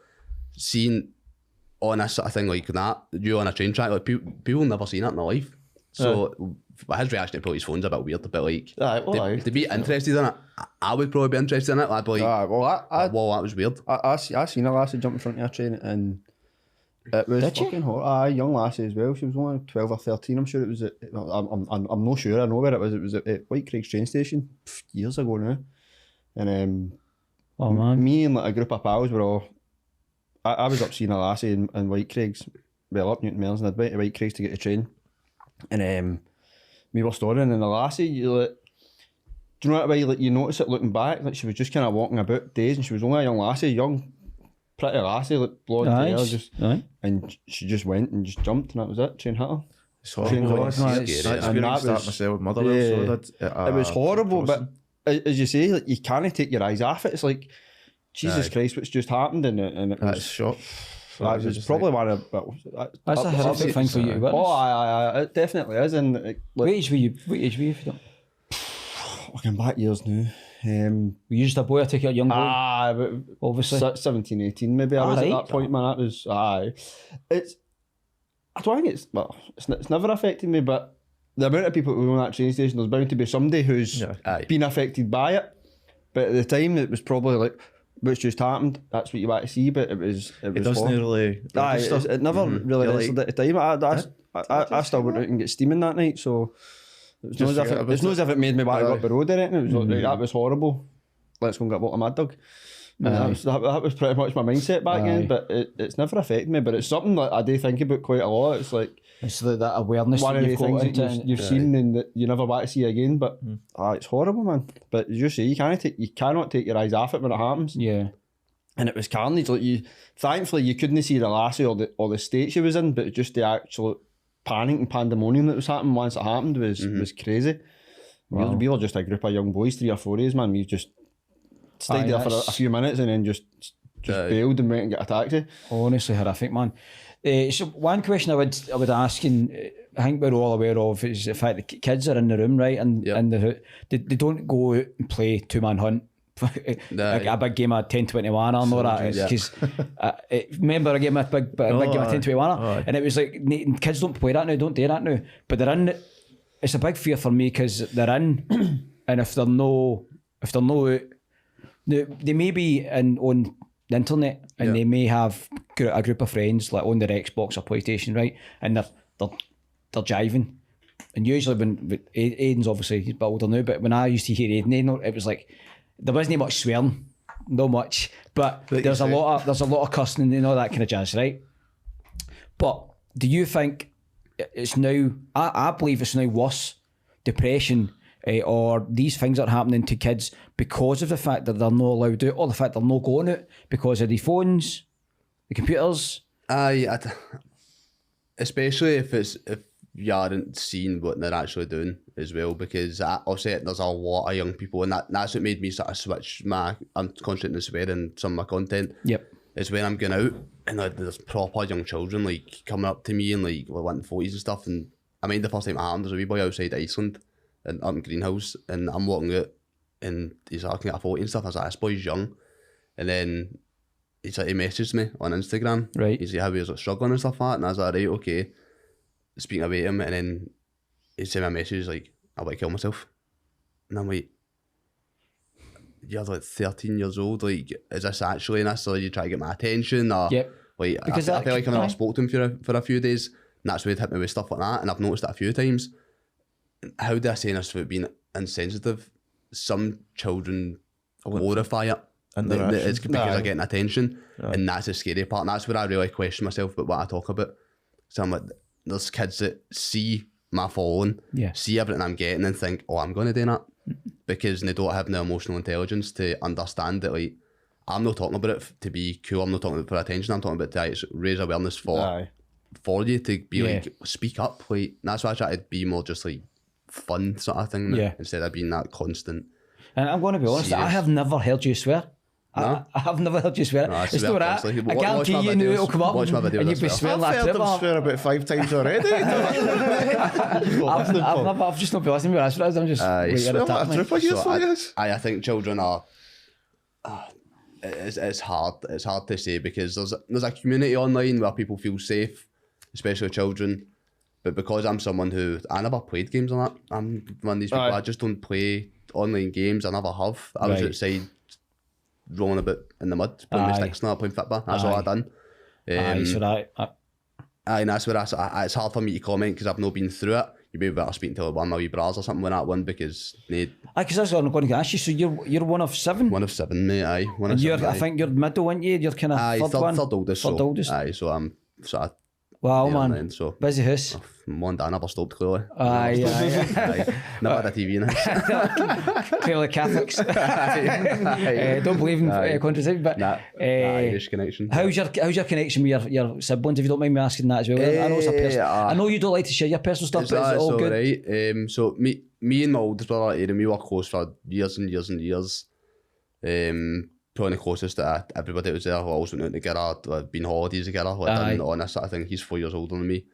seeing on a sort of thing like that, you on a train track, like people never seen it in their life. So his reaction to pull his phone's a bit weird, a bit like to be interested in it. I would probably be interested in it. I'd be like, well, that was weird. I seen a lassie jump in front of a train, and it was fucking hot. Aye, young lassie as well. She was only 12 or 13. I'm sure it was. I'm not sure. I know where it was. It was at White Craigs train station years ago now. And oh man, me and like a group of pals were all. I was up seeing a lassie in White Craigs, well up Newton Mearns, and I'd went to White Craigs to get the train, and we were storing, and the lassie, you like, do you know what way like you notice it looking back, like she was just kind of walking about days, and she was only a young lassie, pretty lassie, like blonde hair, and she just went and just jumped, and that was it. Train hit her. It's horrible. It was horrible, but as you say, like you can't take your eyes off it. It's like, Jesus Christ, what's just happened, and it was shock. That was probably one of that's a horrific thing for you to witness. Oh, it definitely is. And what age were you? If you don't? Looking back years now. Were you just a boy? I take it a young boy. Obviously 17, 18 maybe. I was at that point, man. That was It's. I don't think it's never affected me, but the amount of people who were on that train station, there's bound to be somebody who's been affected by it. But at the time, it was probably like, what's just happened, that's what you want to see, but it doesn't really it never really registered at the time. I still went out and get steaming that night, so it's not as if it made me want to go up the road or anything. It was like, that was horrible, let's go and get a bottle of Mad Dog. That was pretty much my mindset back then, but it's never affected me, but it's something that I do think about quite a lot. It's like that awareness, one of the things that you've seen and that you never want to see again, but it's horrible, man. But as you say, you cannot take your eyes off it when it happens. Yeah. And it was carnage. Like thankfully you couldn't see the lassie or the state she was in, but just the actual panic and pandemonium that was happening once it happened was crazy. Wow. We were just a group of young boys, 3 or 4 days, man. We just stayed there for a few minutes and then just bailed and went and got a taxi. Honestly horrific, man. So one question I would ask, and I think we're all aware of, is the fact that kids are in the room, right? And they don't go out and play 2-man hunt. Like a big game of 10-21 or no that, because remember a game of big game of 10-21 and it was like kids don't play that now, don't do that now, but they're in. It's a big fear for me because they're in, and if they're no out, they may be on the internet and they may have a group of friends like on their Xbox or PlayStation, right, and they're jiving. And usually when Aiden's obviously he's a bit older now, but when I used to hear Aiden, it was like there wasn't much swearing, not much, but there's a lot of cussing and all that kind of jazz, right? But do you think it's now? I believe it's now worse, depression, or these things that are happening to kids because of the fact that they're not allowed out, or the fact they're not going out because of the phones, the computers. Especially if you aren't seeing what they're actually doing as well, because I'll say it, there's a lot of young people, and that's what made me sort of switch I'm concentrating on swearing some of my content. Yep. Is when I'm going out and there's proper young children like coming up to me and like wanting photos and stuff. And I mean, the first time it happened, there's a wee boy outside Iceland and up in Greenhouse, and I'm walking out and he's looking at a photo and stuff. I was like, this boy's young. And then he messaged me on Instagram. Right. He's like, how he was like, struggling and stuff like that. And I was like, right, okay. Speaking about him, and then he sent me a message like, I want to kill myself. And I'm like, you're like 13 years old, like, is this actually this, or you try to get my attention, or like, because I feel like I've never spoke to him for a few days, and that's where he'd hit me with stuff like that, and I've noticed that a few times. How do I say this without being insensitive? Some children glorify it, it's because they're getting attention, and that's the scary part, and that's where I really question myself about what I talk about. So I'm like, there's kids that see my following, see everything I'm getting and think, oh, I'm going to do that. because they don't have the emotional intelligence to understand that, like, I'm not talking about it to be cool, I'm not talking about it for attention, I'm talking about to raise awareness for you to be like, speak up. Like, that's why I try to be more just like fun sort of thing instead of being that constant. And I'm going to be honest, serious. I have never heard you swear. No? I have never heard you swear. No, it's not that. constantly. I guarantee you knew it'll come up Watch my video, and you'd be that's swearing I've like heard trip. them swear about 5 times already. I've just not been listening to that's what it is. I'm just Swear like a trooper, yes, what it is. I think children are. It's hard. It's hard to say because there's a community online where people feel safe, especially children. But because I'm someone who I never played games on that, I'm one of these people. I just don't play online games. I never have. I was outside rolling about in the mud, playing with sticks, not playing football. That's all I done. And that's where it's hard for me to comment because I've not been through it. You'd be better speaking to one of my wee brothers or something with that one because because that's what I'm going to ask you. So you're one of 7. One of 7, mate. Aye, one of and 7. I think you're middle, aren't you? You're kind of third one. Third oldest. Third oldest. Aye, so I'm sort of. Wow, man. Then, so busy house. One day I never stopped, clearly. Aye. Never had a TV now. Clearly Catholics. Don't believe in contraception, but Irish connection. How's your connection with your siblings? If you don't mind me asking that as well. I know it's a personal. I know you don't like to share your personal stuff, but it's all good. Right. So me and my oldest brother Aaron, we were close for years and years and years. Probably the closest that everybody was there. We always went out together, been holidays together, done all this sort of thing. He's 4 years older than me.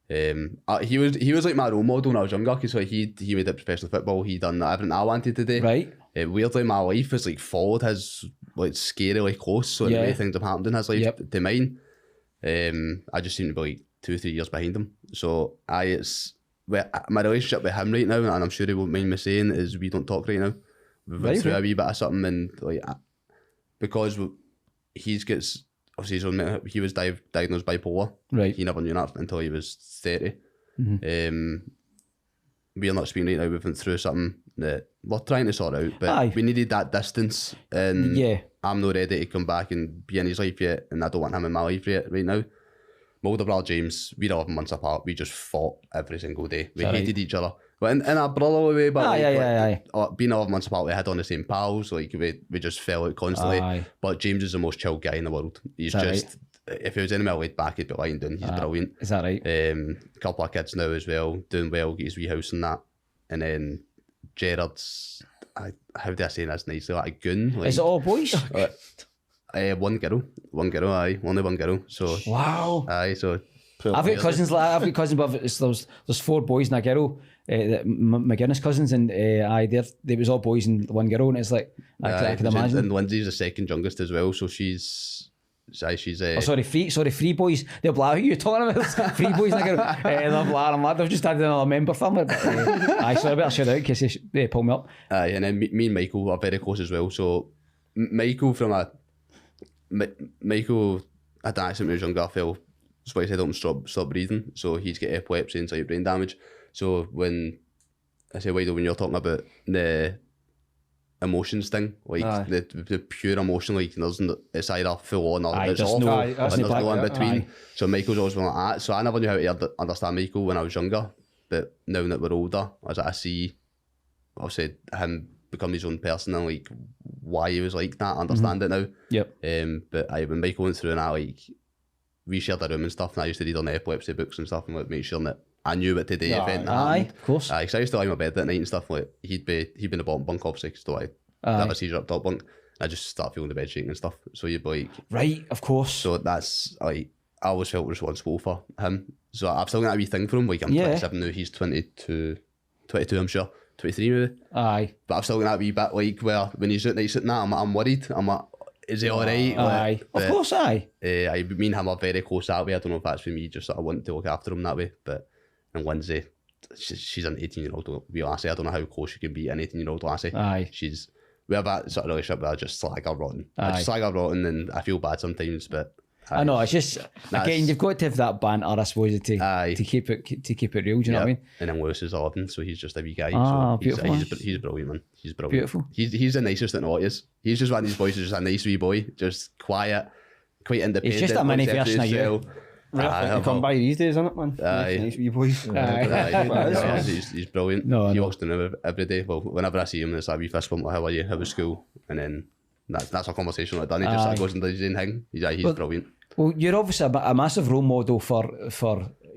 He was like my role model when I was younger because like he made it professional football. He done everything I wanted to do. Right. Weirdly, my life has like followed his like scarily close. So the way things have happened in his life to mine, I just seem to be like 2-3 years behind him. So my relationship with him right now, and I'm sure he won't mind me saying, is we don't talk right now. We've went through a wee bit of something, and like because he was diagnosed bipolar. Right. He never knew that until he was 30. We're not speaking right now. We've went through something that we're trying to sort out, but we needed that distance, and I'm not ready to come back and be in his life yet, and I don't want him in my life yet right now. My older brother James, we're 11 months apart. We just fought every single day. We hated each other. But in a brotherly way, but being 11 months apart, we had on the same pals. Like we just fell out constantly. But James is the most chill guy in the world. He's just if he was anywhere laid back, he'd be lying down. He's brilliant. Is that right? A couple of kids now as well, doing well, get his wee house and that. And then Gerard's, how do I say this nicely? Like a goon. Like, is it all boys? One girl, aye, only one girl. So wow, aye, so. I've got cousins, but there's 4 boys and a girl. My goodness, cousins, and they was all boys and one girl, and it's like I can imagine. And Lindsay's the second youngest as well, so she's. Sorry, 3 boys. They're like, who are you talking about? 3 boys and a girl. They're like, I'm like, they've just added another member family. But, sorry, I better shut out in case they pull me up. And then me and Michael are very close as well. So Michael had an accident when he was younger. I fell. That's why he said don't stop breathing. So he's got epilepsy and slight brain damage. So when I say Wido, when you're talking about the emotions thing, like the pure emotion, like it's either full on or it's off, and there's no in between. So Michael's always been like that. So I never knew how to understand Michael when I was younger, but now that we're older, I see obviously him become his own person and like why he was like that. I understand it now. Yep. But when Michael went through and like we shared a room and stuff, and I used to read on the epilepsy books and stuff and like make sure that I knew what to do if anything happened. Of course. Because I used to lie in my bed at night and stuff. Like he'd be in the bottom bunk, obviously, because I have a seizure up top bunk. I just start feeling the bed shaking and stuff. So you'd be like, right, of course. So that's like I always felt responsible for him. So I've still got a wee thing for him. Like I'm 27 now, he's 22, I'm sure, 23 maybe. Aye. But I've still got that wee bit like where when he's out night sitting that, I'm worried. I'm like, is he alright? Aye. Of course, aye. Me and him are very close that way. I don't know if that's for me, just sort of wanting to look after him that way. But and Lindsay, she's an 18-year-old wee lassie. I don't know how close she can be an 18-year-old lassie. Aye. We have that sort of relationship where I just slag her rotten. I just slag her rotten and I feel bad sometimes, but I know, it's just again you've got to have that banter, I suppose, to keep it real, do you know what I mean? And then Lewis is 11, so he's just a wee guy. So beautiful. He's brilliant, man. He's brilliant. Beautiful. He's the nicest that know is. He's just one of these boys who's just a nice wee boy, just quiet, quite independent. He's just a mini version of you. You come by these days, isn't it, man? Aye. Nice wee boys. He's brilliant. He walks down every day. Well, whenever I see him, it's like a wee fist bump, like, how are you? How was school? And then that's a conversation like that. He just goes and does his own thing. He's brilliant. Well, you're obviously a massive role model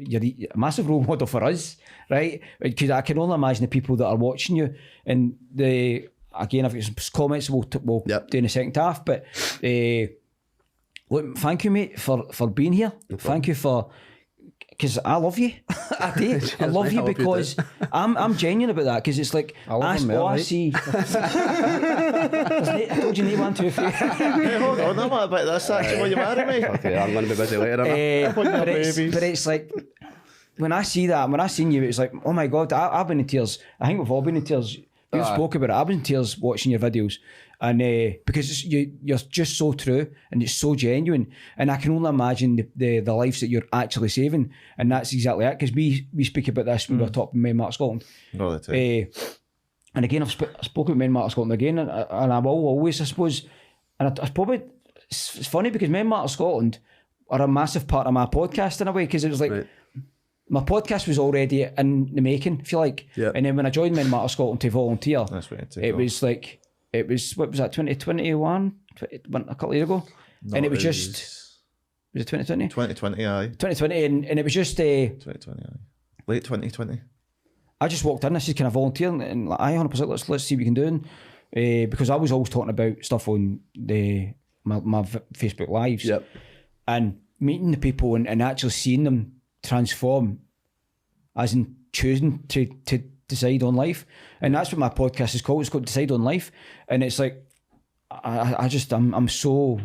you're a massive role model for us, right? Because I can only imagine the people that are watching you. And again, I've got some comments we'll do in the second half. But look, thank you, mate, for being here. Thank you because I love you. I do. I love you because I'm genuine about that, because it's like I see. I told you need 1, 2, 3. Hey, hold on, I'm about this actually. Will you marry me? Okay, I'm going to be busy later. But it's like when I see that, when I seen you, it's like, oh my God, I've been in tears. I think we've all been in tears. We've spoke about it. I've been in tears watching your videos, and because you're just so true and it's so genuine, and I can only imagine the lives that you're actually saving, and that's exactly it. Because we speak about this when we're talking Men Mark Scotland. All the time. And again, I've spoken about Men Mark Scotland again, and I will always, I suppose, and I probably, it's funny because Men Mark Scotland are a massive part of my podcast in a way, because it was like. Right. My podcast was already in the making, if you like. Yep. And then when I joined Men Matter Scotland to volunteer, it was like, what was that, 2021? A couple of years ago? No, and it was it 2020? 2020, aye. 2020, and it was just... 2020, aye. Late 2020. I just walked in, I said, can I volunteer? And like, aye, 100%, let's see what we can do. Because I was always talking about stuff on my Facebook Lives. Yep. And meeting the people and actually seeing them transform, as in choosing to decide on life. And that's what my podcast is called. It's called Decide on Life. And it's like, I'm so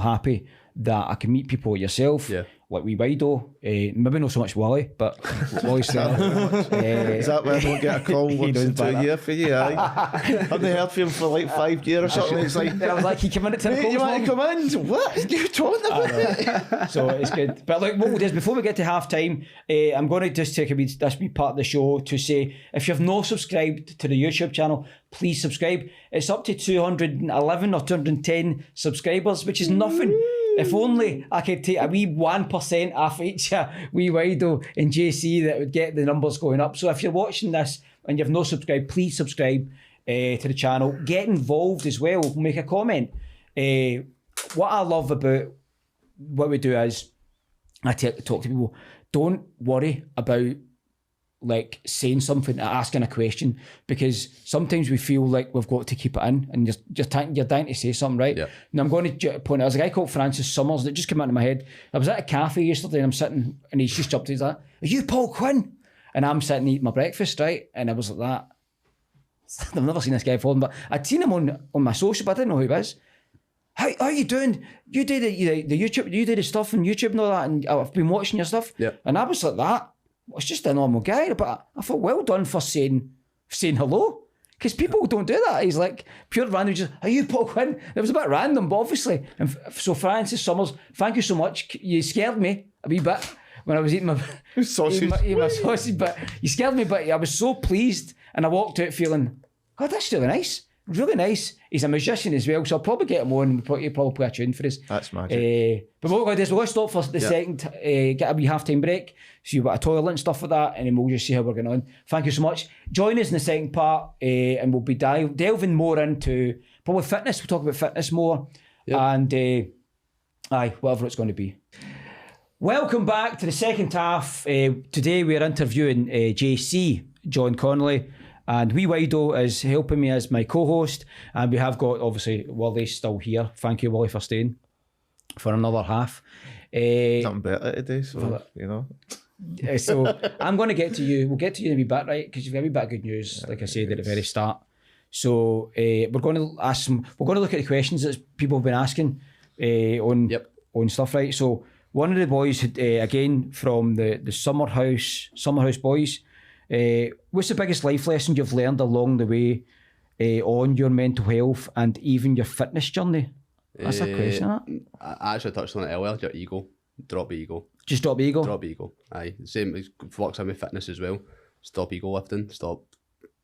happy that I can meet people like yourself, like we Wido, maybe not so much Wally, but Wally's still. Is that why I don't get a call once in 2 years for you? I haven't heard from him for like 5 years or something. It's like, I was like, he came in at 10 o'clock. You want to come in? So what are you talking about? So it's good. But like, what we'll do is, before we get to half time, I'm going to just take this wee part of the show to say, if you've not subscribed to the YouTube channel, please subscribe. It's up to 211 or 210 subscribers, which is nothing. If only I could take a wee 1% off each wee Wido and JC, that would get the numbers going up. So if you're watching this and you've not subscribed, please subscribe to the channel. Get involved as well. Make a comment. What I love about what we do is I talk to people. Don't worry about like saying something, asking a question, because sometimes we feel like we've got to keep it in, and you're dying to say something, right? Yeah. Now I'm going to point out, there's a guy called Francis Summers that just came into my head. I was at a cafe yesterday and I'm sitting, and he's just up to, he's like, "Are you Paul Quinn?" And I'm sitting eating my breakfast, right? And I was like that. I've never seen this guy before, but I'd seen him on my social, but I didn't know who he was. How are you doing? You did the YouTube, you did the stuff on YouTube and all that, and I've been watching your stuff. Yeah. And I was like that. It's just a normal guy, but I thought, well done for saying hello, because people don't do that. He's like pure random, just, "Are you Paul Quinn?" It was a bit random, but obviously. And so Francis Summers, thank you so much. You scared me a wee bit when I was eating my sausage. Eating my sausage, but you scared me. But I was so pleased, and I walked out feeling, "Oh, that's really nice." Really nice. He's a musician as well, so I'll probably get him on. He'll probably play a tune for us. That's magic. But what we're going to do is we're going to stop for the second, get a wee half-time break, see about a toilet and stuff like that, and then we'll just see how we're going on. Thank you so much. Join us in the second part, and we'll be delving more into probably fitness. We'll talk about fitness more, and whatever it's going to be. Welcome back to the second half. Today we're interviewing JC, John Connolly. And wee Wido is helping me as my co-host. And we have got, obviously, Wally still here. Thank you, Wally, for staying for another half. Something better today, so, you know. So I'm going to get to you. We'll get to you in a wee bit, right? Because you've got a wee bit of good news, like I said at the very start. So we're going to we're going to look at the questions that people have been asking on stuff, right? So one of the boys, again, from the Summer House Boys, what's the biggest life lesson you've learned along the way on your mental health and even your fitness journey? That's a question, isn't it? I actually touched on it earlier. Your ego. Drop ego. Just drop ego? Drop ego. Aye. Same, it works out with fitness as well. Stop ego lifting. Stop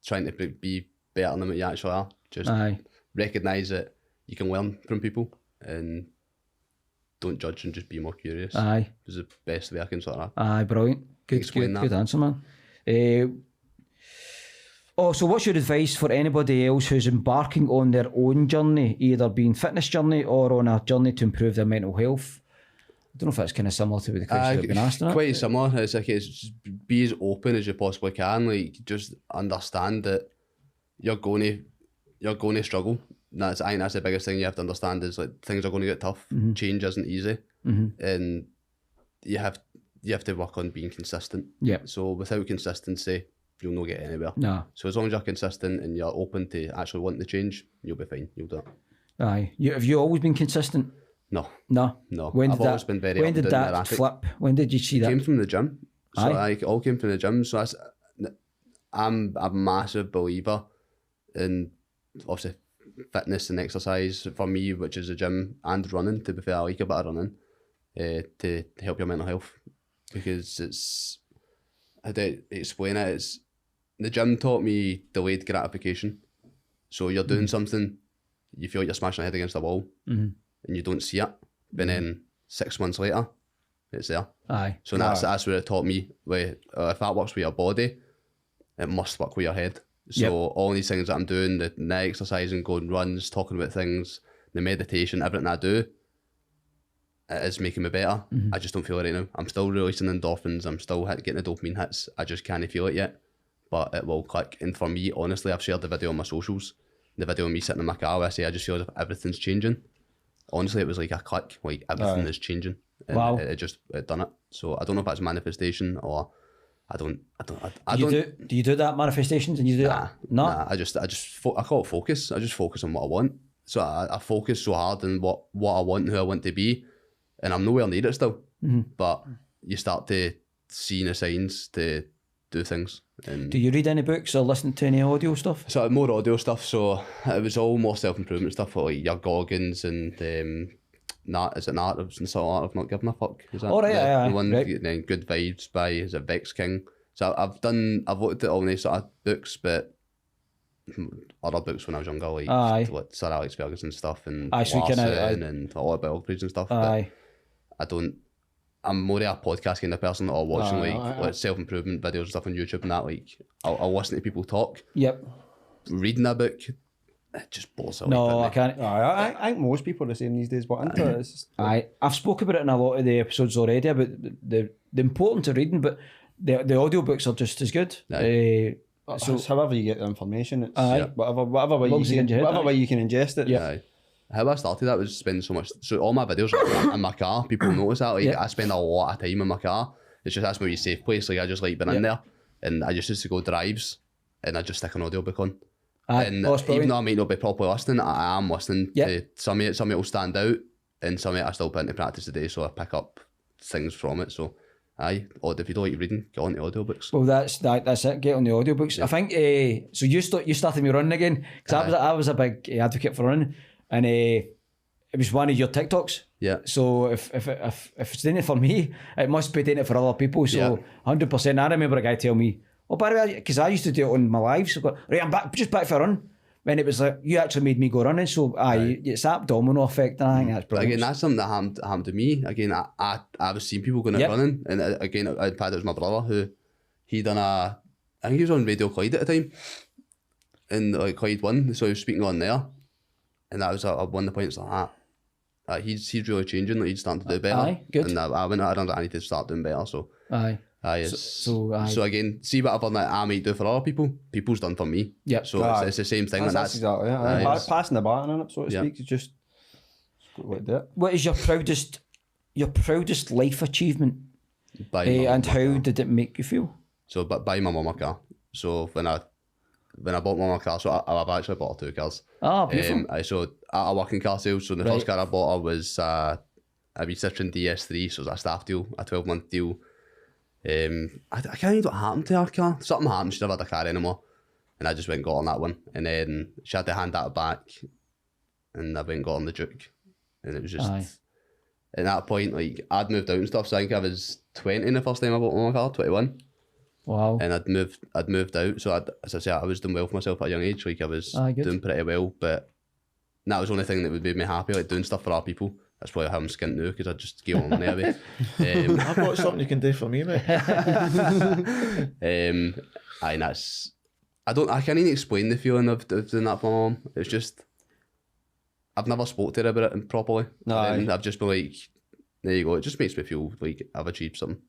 trying to be better than what you actually are. Just recognise that you can learn from people, and don't judge and just be more curious. Aye. Is the best way I can sort of Aye, brilliant. Good answer, man. So what's your advice for anybody else who's embarking on their own journey, either being fitness journey or on a journey to improve their mental health? I don't know if that's kind of similar to the question I've been asked. Quite similar. It's like, it's just be as open as you possibly can. Like, just understand that you're going to struggle. I think that's the biggest thing you have to understand is like things are going to get tough. Change isn't easy, and you have to work on being consistent. Yeah. So without consistency, you'll not get anywhere. No. So as long as you're consistent and you're open to actually wanting to change, you'll be fine. You'll do it. Aye. Have you always been consistent? No. When did always been very. When did that erratic. Flip? When did you see that? Came from the gym. So Aye. it all came from the gym. So I'm a massive believer in obviously fitness and exercise for me, which is the gym and running. To be fair, I like a bit of running to help your mental health, because it's, how do I explain it? It's, the gym taught me delayed gratification. So you're doing something, you feel like you're smashing your head against the wall, and you don't see it, but then 6 months later, it's there. Aye. So that's what it taught me. If that works with your body, it must work with your head. So all these things that I'm doing, the exercising, going runs, talking about things, the meditation, everything I do, it is making me better. I just don't feel it right now. I'm still releasing endorphins. I'm still getting the dopamine hits. I just can't feel it yet, but it will click. And for me, honestly, I've shared the video on my socials, the video of me sitting in my car where I say I just feel as if everything's changing. Honestly, it was like a click, like everything is changing. And wow. It done it. So I don't know if that's manifestation or do you do that manifestations and you do that? No. Nah, I call it focus. I just focus on what I want. So I focus so hard on what I want and who I want to be, and I'm nowhere near it still. But you start to see the signs to do things. And do you read any books or listen to any audio stuff? So more audio stuff. So it was all more self-improvement stuff, like your Goggins and narratives and so on. I've not given a fuck. Is that the one? Right. Good Vibes by, is it Vex King? So I've looked at all these sort of books, but other books when I was younger, like Sir Alex Ferguson stuff and Larson and autobiographies and stuff. Aye. But I'm more of a podcast kind of person, or watching like self-improvement videos and stuff on YouTube and that. Like I'll listen to people talk. Yep. Reading a book, it just bores out. No, I can't. I think most people are the same these days, but it's just, I've spoken about it in a lot of the episodes already about the importance of reading, but the audiobooks are just as good. So however you get the information, it's whatever way you can ingest it. Yeah. How I started that was spend so much. So all my videos are in my car. People notice that. Like I spend a lot of time in my car. It's just that's my safe place. Like I just like being in there, and I just used to go drives, and I just stick an audiobook on. And even though I might not be properly listening, I am listening to some of it will stand out, and some of it I still put into practice today, so I pick up things from it. So if you don't like reading, get on the audiobooks. Well, that's it. Get on the audiobooks. I think so. You started me running again, because I was a big advocate for running, and it was one of your TikToks. Yeah. So if it's doing it for me, it must be doing it for other people. So 100%. I remember a guy tell me, "Oh, by the way," because I used to do it on my lives. So I go, right, I'm back, just back for a run. And it was like, you actually made me go running. So it's that domino effect. I think that's brilliant. Again, that's something that happened to me. Again, I was seeing people going out running. And again, in fact, it was my brother who, I think he was on Radio Clyde at the time. And like Clyde 1, so he was speaking on there. And that was one of the points like he's really changing, like he's starting to do better. Aye, good. And I went out, I need to start doing better. So So again, see what I've done that I might do for other people, people's done for me. Yep. So it's the same thing. That's exactly passing the baton on it, so to speak. It's just like that. What is your proudest life achievement? And how did it make you feel? So buy my mum a car. So when I bought my mum a car, so I've actually bought her 2 cars. Ah, beautiful. So I work in car sales, so the first car I bought her was a wee Citroen DS3, so it was a staff deal, a 12-month deal. I can't even what happened to her car. Something happened, she never had a car anymore. And I just went and got on that one. And then she had to hand that back. And I went and got on the Duke. And it was just, at that point, like, I'd moved out and stuff. So I think I was 20 the first time I bought my car, 21. Wow. And I'd moved out. So as I say, I was doing well for myself at a young age. Like I was doing pretty well. But that was the only thing that would make me happy, like doing stuff for other people. That's probably how I'm skint now, because I just give on money away. I've got something you can do for me, mate. Aye, that's... I can't even explain the feeling of doing that for my mum. It's just... I've never spoke to her about it properly. No, I've just been like, there you go. It just makes me feel like I've achieved something.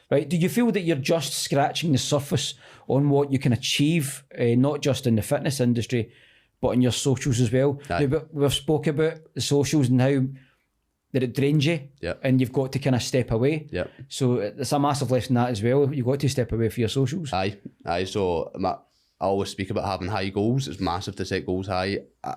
Right, do you feel that you're just scratching the surface on what you can achieve, not just in the fitness industry, but in your socials as well? Now, we've spoke about the socials and how that it drains you, and you've got to kind of step away. So it's a massive lesson that as well. You've got to step away for your socials. Aye. So I always speak about having high goals. It's massive to set goals high. I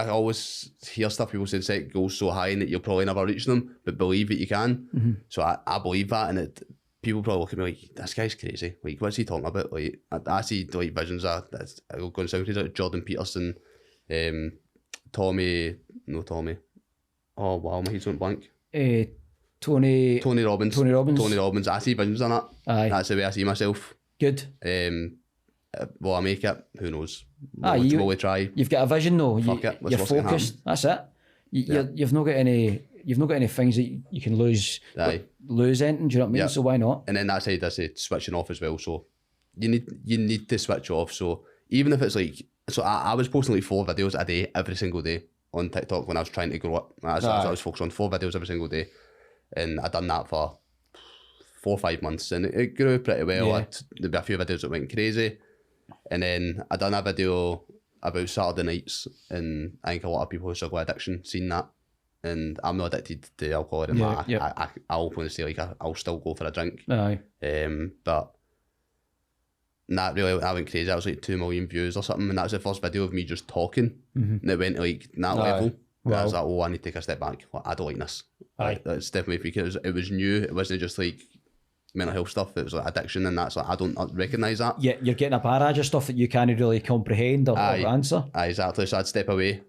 always hear stuff, people say set goals so high that you'll probably never reach them, but believe that you can. So I believe that, and people probably look at me like, this guy's crazy. Like, what's he talking about? Like, I see like visions of, I'll go and sound crazy, like Jordan Peterson, Tommy. Oh wow, my head's went blank. Tony Robbins. I see visions on that. Aye. That's the way I see myself. Good. Will I make it? Who knows? Will we try? You've got a vision though. You're focused. That's it. You've not got any things that you can lose. Lose anything. Do you know what I mean? So why not? And then that side, I say switching off as well. So you need to switch off. So even if it's like, so I was posting like 4 videos a day every single day on TikTok when I was trying to grow up. I was focused on 4 videos every single day, and I'd done that for 4 or 5 months, and it grew pretty well. There'd be a few videos that went crazy, and then I done a video about Saturday nights, and I think a lot of people who struggle with addiction seen that. And I'm not addicted to alcohol anymore. I'll openly say like I'll still go for a drink. But that really, I went crazy. That was like 2 million views or something, and that was the first video of me just talking. And it went like that level. Wow. I was like, oh, I need to take a step back. I don't like this. It's definitely freaking. It was new. It wasn't just like mental health stuff. It was like addiction, and that's like I don't recognise that. Yeah, you're getting a barrage of stuff that you can't really comprehend or answer. Exactly. So I'd step away,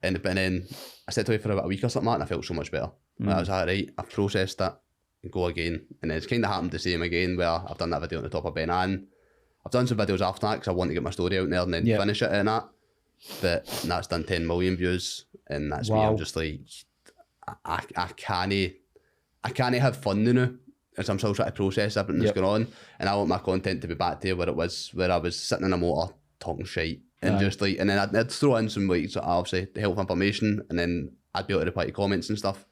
and then I stepped away for about a week or something, and I felt so much better. I was like, right, I've processed it, and go again. And then it's kind of happened the same again, where I've done that video on the top of Ben Ann. I've done some videos after that because I want to get my story out there and then finish it and that. But that's done 10 million views, and that's me. I'm just like, I can't have fun now, as I'm still trying to process everything that's going on. And I want my content to be back to where it was, where I was sitting in a motor talking shite. And just like, and then I'd throw in some like, sort of obviously health information, and then I'd be able to reply to comments and stuff.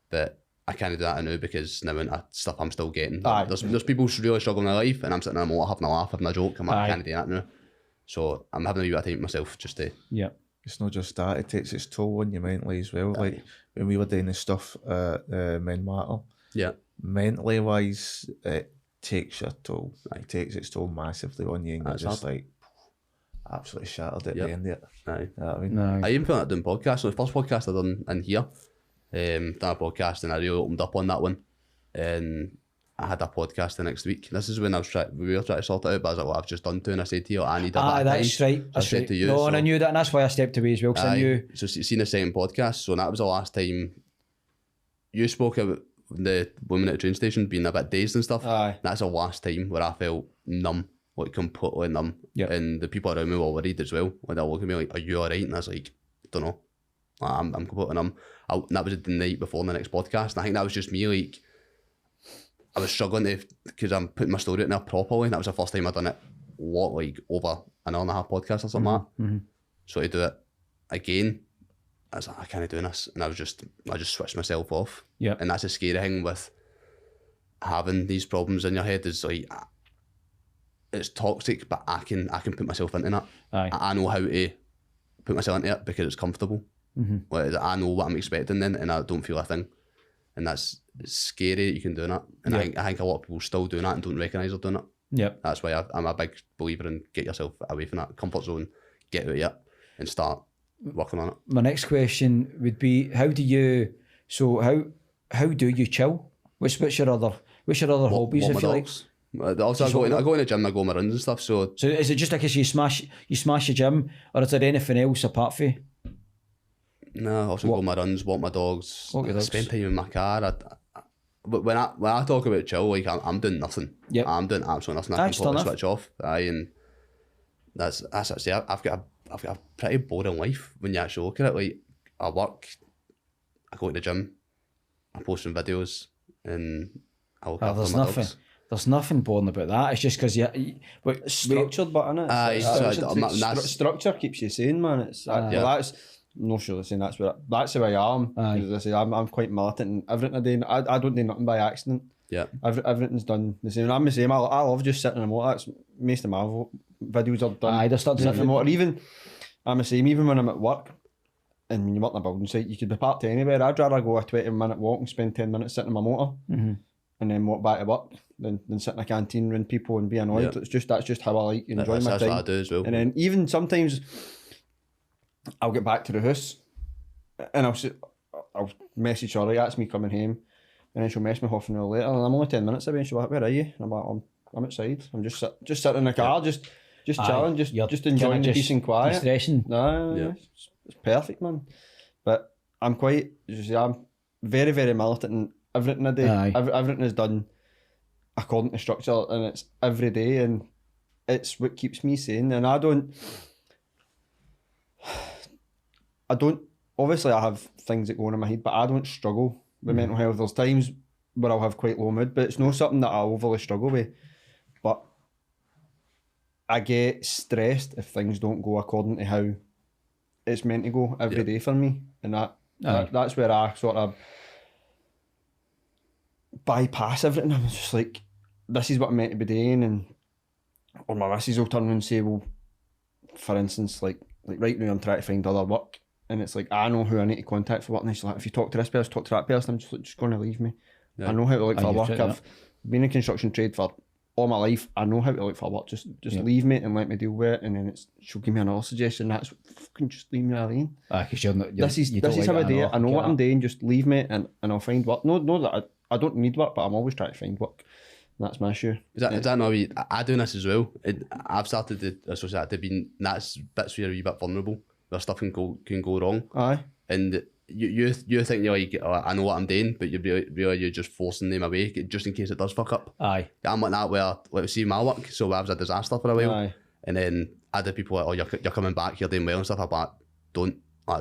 But I can't do that now because now stuff I'm still getting. There's people really struggling in their life, and I'm sitting in a motor having a laugh, having a joke. I'm like, I can't do that now. So I'm having a wee bit of time myself just to. It's not just that; it takes its toll on you mentally as well. Like when we were doing this stuff at Men Matter. Mentally wise, it takes your toll. It takes its toll massively on you, and you're just like absolutely shattered at the end of it. You know what I mean? I even feel like doing podcasts. So the first podcast I done in here, done a podcast, and I really opened up on that one. And I had a podcast the next week. This is when we were trying to sort it out, but I was like, well, I've just done 2, and I said to you, I need a bit of time. That's right. So I said to you. No, and I knew that, and that's why I stepped away as well, because I knew. So seen the second podcast, so that was the last time you spoke about the women at the train station being a bit dazed and stuff. That's the last time where I felt numb, like completely numb. And the people around me were worried as well. Like they'll look at me like, are you alright? And I was like, don't know. I'm completely numb. That was the night before the next podcast, and I think that was just me, like, I was struggling to, because I'm putting my story out there properly. That was the first time I'd done it, over an hour and a half podcast or something like that. So to do it again, I was like, I can't do this. And I just switched myself off. And that's a scary thing with having these problems in your head, is like, it's toxic, but I can put myself into that. I know how to put myself into it because it's comfortable. Like, I know what I'm expecting then, and I don't feel a thing. And it's scary that you can do that. And I think a lot of people still doing that and don't recognise they're doing it. That's why I'm a big believer in get yourself away from that comfort zone, get out of it, and start working on it. My next question would be, how do you chill? What's your other hobbies, if you like? Also, I go in the gym, I go on my runs and stuff. So is it just like you smash your gym, or is there anything else apart from? No, I also go on my runs, walk my dogs, spend time in my car. But when I talk about chill, like I'm doing nothing. I'm doing absolutely nothing. I can totally switch off. And that's it. I've got a pretty boring life when you actually look at it. Like, I work I go to the gym, I post some videos, and I look after there's my nothing. dogs. There's nothing boring about that. It's just because It's structured, but innit? Structure keeps you sane, man. It's that's I'm not sure saying that's who I am. As I say, I'm quite militant and everything I do. I don't do nothing by accident. Yeah. Everything's done the same. I'm the same. I love just sitting in a motor. That's most of my videos are done. they're starting sitting in a motor. Even I'm the same. Even when I'm at work, and when you work in a building site, you could be parked anywhere. I'd rather go a 20-minute walk and spend 10 minutes sitting in my motor, and then walk back to work than sit in a canteen around people and be annoyed. Yeah. that's just how I like enjoy my time. That's what I do as well. And then even sometimes I'll get back to the house and I'll message her, that's me coming home, and then she'll mess me half an hour later, and I'm only 10 minutes away, and she'll be like, where are you? And I'm like, I'm outside. I'm just sitting in the car, just chilling, just enjoying the peace and quiet. Stressing. No, it's perfect, man. But I'm very, very militant, and everything I do, everything is done according to structure, and it's every day, and it's what keeps me sane. And I don't obviously I have things that go on in my head, but I don't struggle with mental health. There's times where I'll have quite low mood, but it's not something that I overly struggle with. But I get stressed if things don't go according to how it's meant to go every day for me, and that's where I sort of bypass everything. I'm just like, this is what I'm meant to be doing, or my missus will turn and say, well, for instance, like right now I'm trying to find other work, and it's like, I know who I need to contact for work, and she's like, if you talk to this person, talk to that person. I'm just like, just going to leave me. Yeah. I know how to look for work. I've been in construction trade for all my life. I know how to look for work. Just leave me and let me deal with it, and then she'll give me another suggestion. That's fucking, just leave me alone. Because this is how I do it. I know what I'm doing. Just leave me and I'll find work. No, that I don't need work, but I'm always trying to find work. That's my issue. Is that not I do this as well? I've started to associate that to being, that's bits where you're a wee bit vulnerable, where stuff can go wrong. Aye. And you think you're like, oh, I know what I'm doing, but you're just forcing them away just in case it does fuck up. Aye. I'm like that where, let's see my work, so I was a disaster for a while. Aye. And then other people like, oh, you're coming back, you're doing well and stuff. I'm like,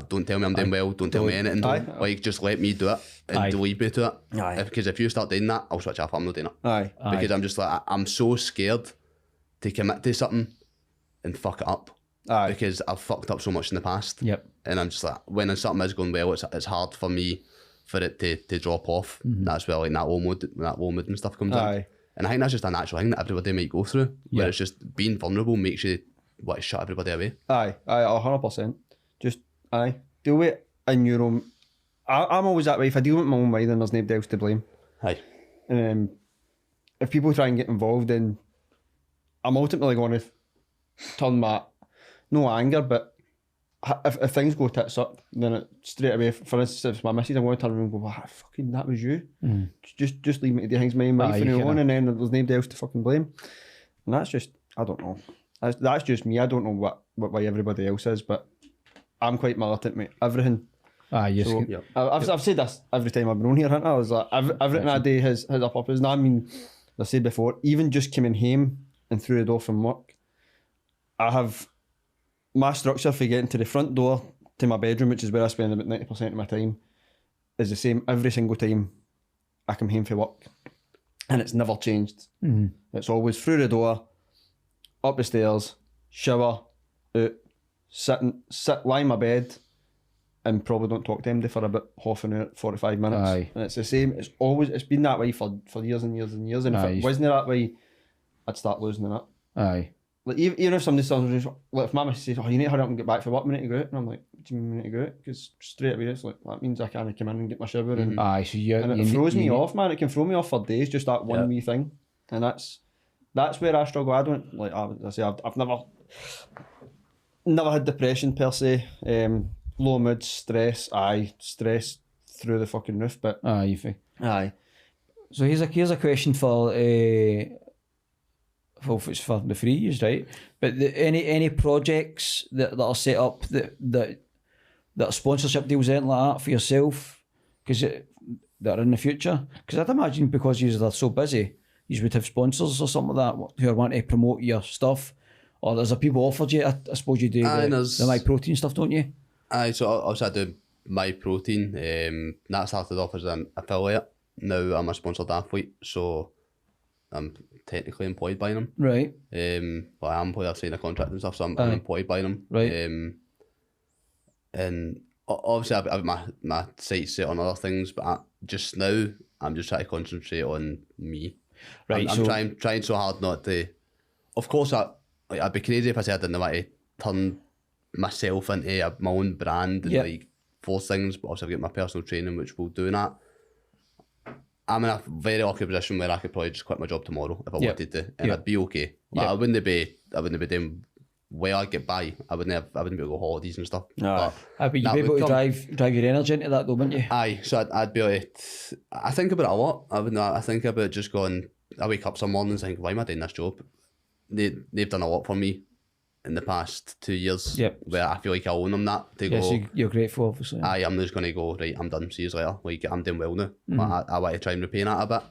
don't tell me I'm doing well, don't tell me anything. Like, just let me do it and leave me to it. Aye. Because if you start doing that, I'll switch off, I'm not doing it. Aye. Because I'm just like, I'm so scared to commit to something and fuck it up. Aye. Because I've fucked up so much in the past. Yep. And I'm just like, when something is going well, it's hard for me for it to drop off. That's where like that low mood and stuff comes in. And I think that's just a natural thing that everybody might go through, where it's just being vulnerable makes you want to shut everybody away. Aye, 100%. Just deal with it in your own. I'm always that way. If I deal with my own way, then there's nobody else to blame. Aye. And if people try and get involved, then I'm ultimately going to turn my no anger, but if things go tits up, then it straight away. For instance, if it's my missus, I'm going to turn around and go, fucking, that was you. Just leave me to do things my wife and own, and then there's nobody else to fucking blame. And that's just, I don't know. That's just me. I don't know what way everybody else is, but I'm quite militant, mate. Everything. Yes. So, I've said this every time I've been on here, haven't I? I was like, everything I do has a purpose. And I mean, I said before, even just coming home and through the door from work, I have my structure for getting to the front door to my bedroom, which is where I spend about 90% of my time, is the same every single time I come home from work. And it's never changed. It's always through the door, up the stairs, shower, out, lie in my bed, and probably don't talk to anybody for about half an hour, 45 minutes. Aye. And it's the same. It's been that way for years and years and years. And if it wasn't that way, I'd start losing it. Aye. Like even if somebody says, like if Mama says, "Oh, you need to hurry up and get back for work, we need to go out," and I'm like, "What do you mean we need to go out?" Because straight away it's like, that means I can't come in and get my shower, and So it throws me off, man. It can throw me off for days, just that one wee thing, and that's where I struggle. I don't like. I say I've never had depression per se. Low mood, stress. Stress through the fucking roof. But you think? Aye. So here's a question for it's for the free use, right? But any projects that are set up that are sponsorship deals, anything like that for yourself, because that are in the future? Because I'd imagine because you are so busy, you would have sponsors or something like that who are wanting to promote your stuff, or there's a people offered you. I suppose you do the My Protein stuff, don't you? Aye, so obviously I do My Protein, that started off as an affiliate. Now I'm a sponsored athlete, so I'm technically employed by them. Right. Well, I am employed, I've signed a contract and stuff, so I'm employed by them. Right. And obviously I've my sights set on other things, but just now I'm just trying to concentrate on me. Right. I'm trying so hard not to. Of course, I'd be crazy if I said I didn't want to turn myself into my own brand and like force things. But also I've got my personal training, which will do that. I'm in a very awkward position where I could probably just quit my job tomorrow if I wanted to, and I'd be okay. Like, I wouldn't be doing well. I'd get by. I wouldn't be able to go holidays and stuff. But you'd be able to drive your energy into that, though, wouldn't you? Aye, so I'd be able to. I think about it a lot. I think about just going. I wake up some mornings and think, why am I doing this job? They've done a lot for me in the past 2 years. Where I feel like I own them that to go. So you're grateful, obviously. Aye, I'm just going to go, right, I'm done, see you later. Like, I'm doing well now. I want to try and repay that a bit.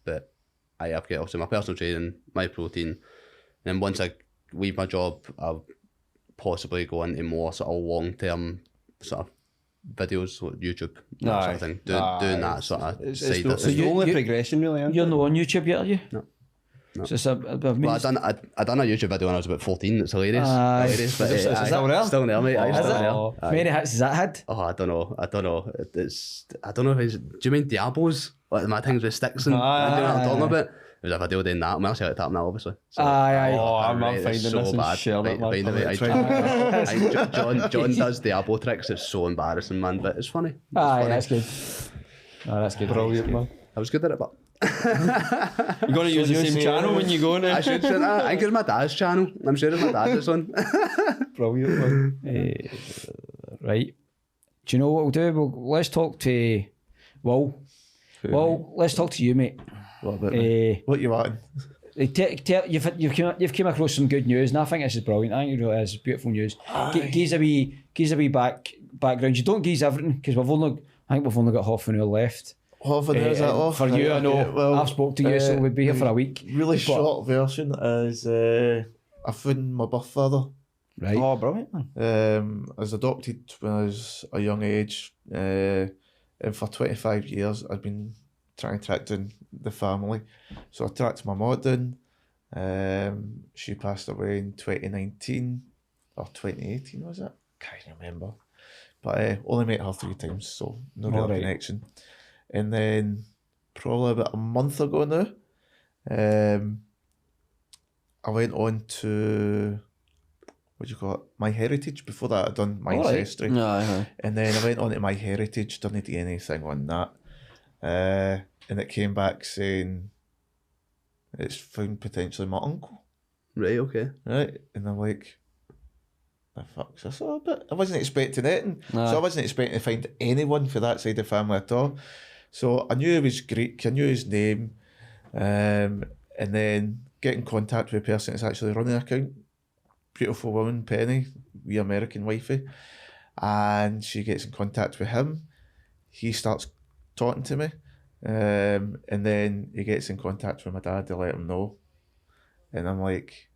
But I've got also my personal training, My Protein. And then once I leave my job, I'll possibly go into more sort of long-term sort of videos, like YouTube, that sort of thing. Doing that sort of side. It's the only progression, really, isn't it? You're not on YouTube yet, are you? No. So it's well, I done a YouTube video when I was about 14. It's hilarious. Is it still there? Still there, mate. Still there. How many hits has that had? Oh, I don't know. I don't know if it's. Do you mean Diablos? Like my things with sticks and you know what I'm talking about? It was a video doing that. I'm actually at that now, obviously. So, I'm finding this and sharing it. John does Diablo tricks. It's so embarrassing, man. But it's funny. That's good. That's good. Brilliant, man. I was good at it, but. You're going to use the same channel when you go now? I should. I think it's my dad's channel. I'm sure it's my dad's one. Brilliant, man. Right. Do you know what we'll do? Let's talk to Will. Let's talk to you, mate. What about me? What you want? You've came across some good news, and I think this is brilliant. I think it really is beautiful news. Gives a wee background. You don't give everything because I think we've only got half an hour left. Half an hour is that off? For you, I know. Okay, well, I've spoke to you, so we'd be here for a week. Really short version is I found my birth father. Right. Oh, brilliant, man. I was adopted when I was a young age, and for 25 years I'd been trying to track down the family. So I tracked my mum down. She passed away in 2019 or 2018, was it? Can't remember. But only met her 3 times, so no real connection. And then probably about a month ago now, I went on to, what do you call it, My Heritage. Before that I'd done My Ancestry. And then I went on to My Heritage, done the DNA thing on that. And it came back saying it's found potentially my uncle. Right, okay. Right, and I'm like, the fuck's this all about? I wasn't expecting it, so I wasn't expecting to find anyone for that side of the family at all. So I knew he was Greek, I knew his name, and then get in contact with a person that's actually running the account. Beautiful woman, Penny, wee American wifey, and she gets in contact with him. He starts talking to me, and then he gets in contact with my dad to let him know, and I'm like,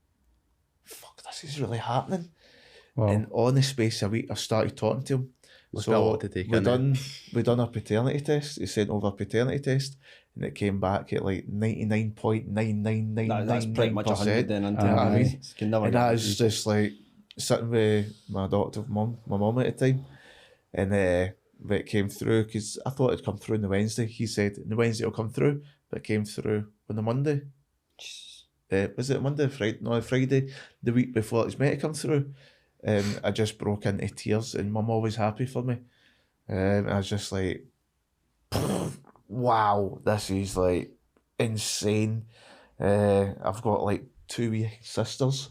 fuck, this is really happening. Wow. And on the space of a week I started talking to him. So we done a paternity test. He sent over a paternity test and it came back at like 99.9999%. That's pretty much 100 then, isn't it? I mean, and I was just like sitting with my adoptive mum, my mum at the time, and it came through because I thought it'd come through on the Wednesday. He said on the Wednesday it'll come through, but it came through on the Monday. Was it Monday? Friday? No, Friday, the week before it was meant to come through. I just broke into tears, and Mum always happy for me. I was just like, wow, this is like insane. I've got like 2 wee sisters.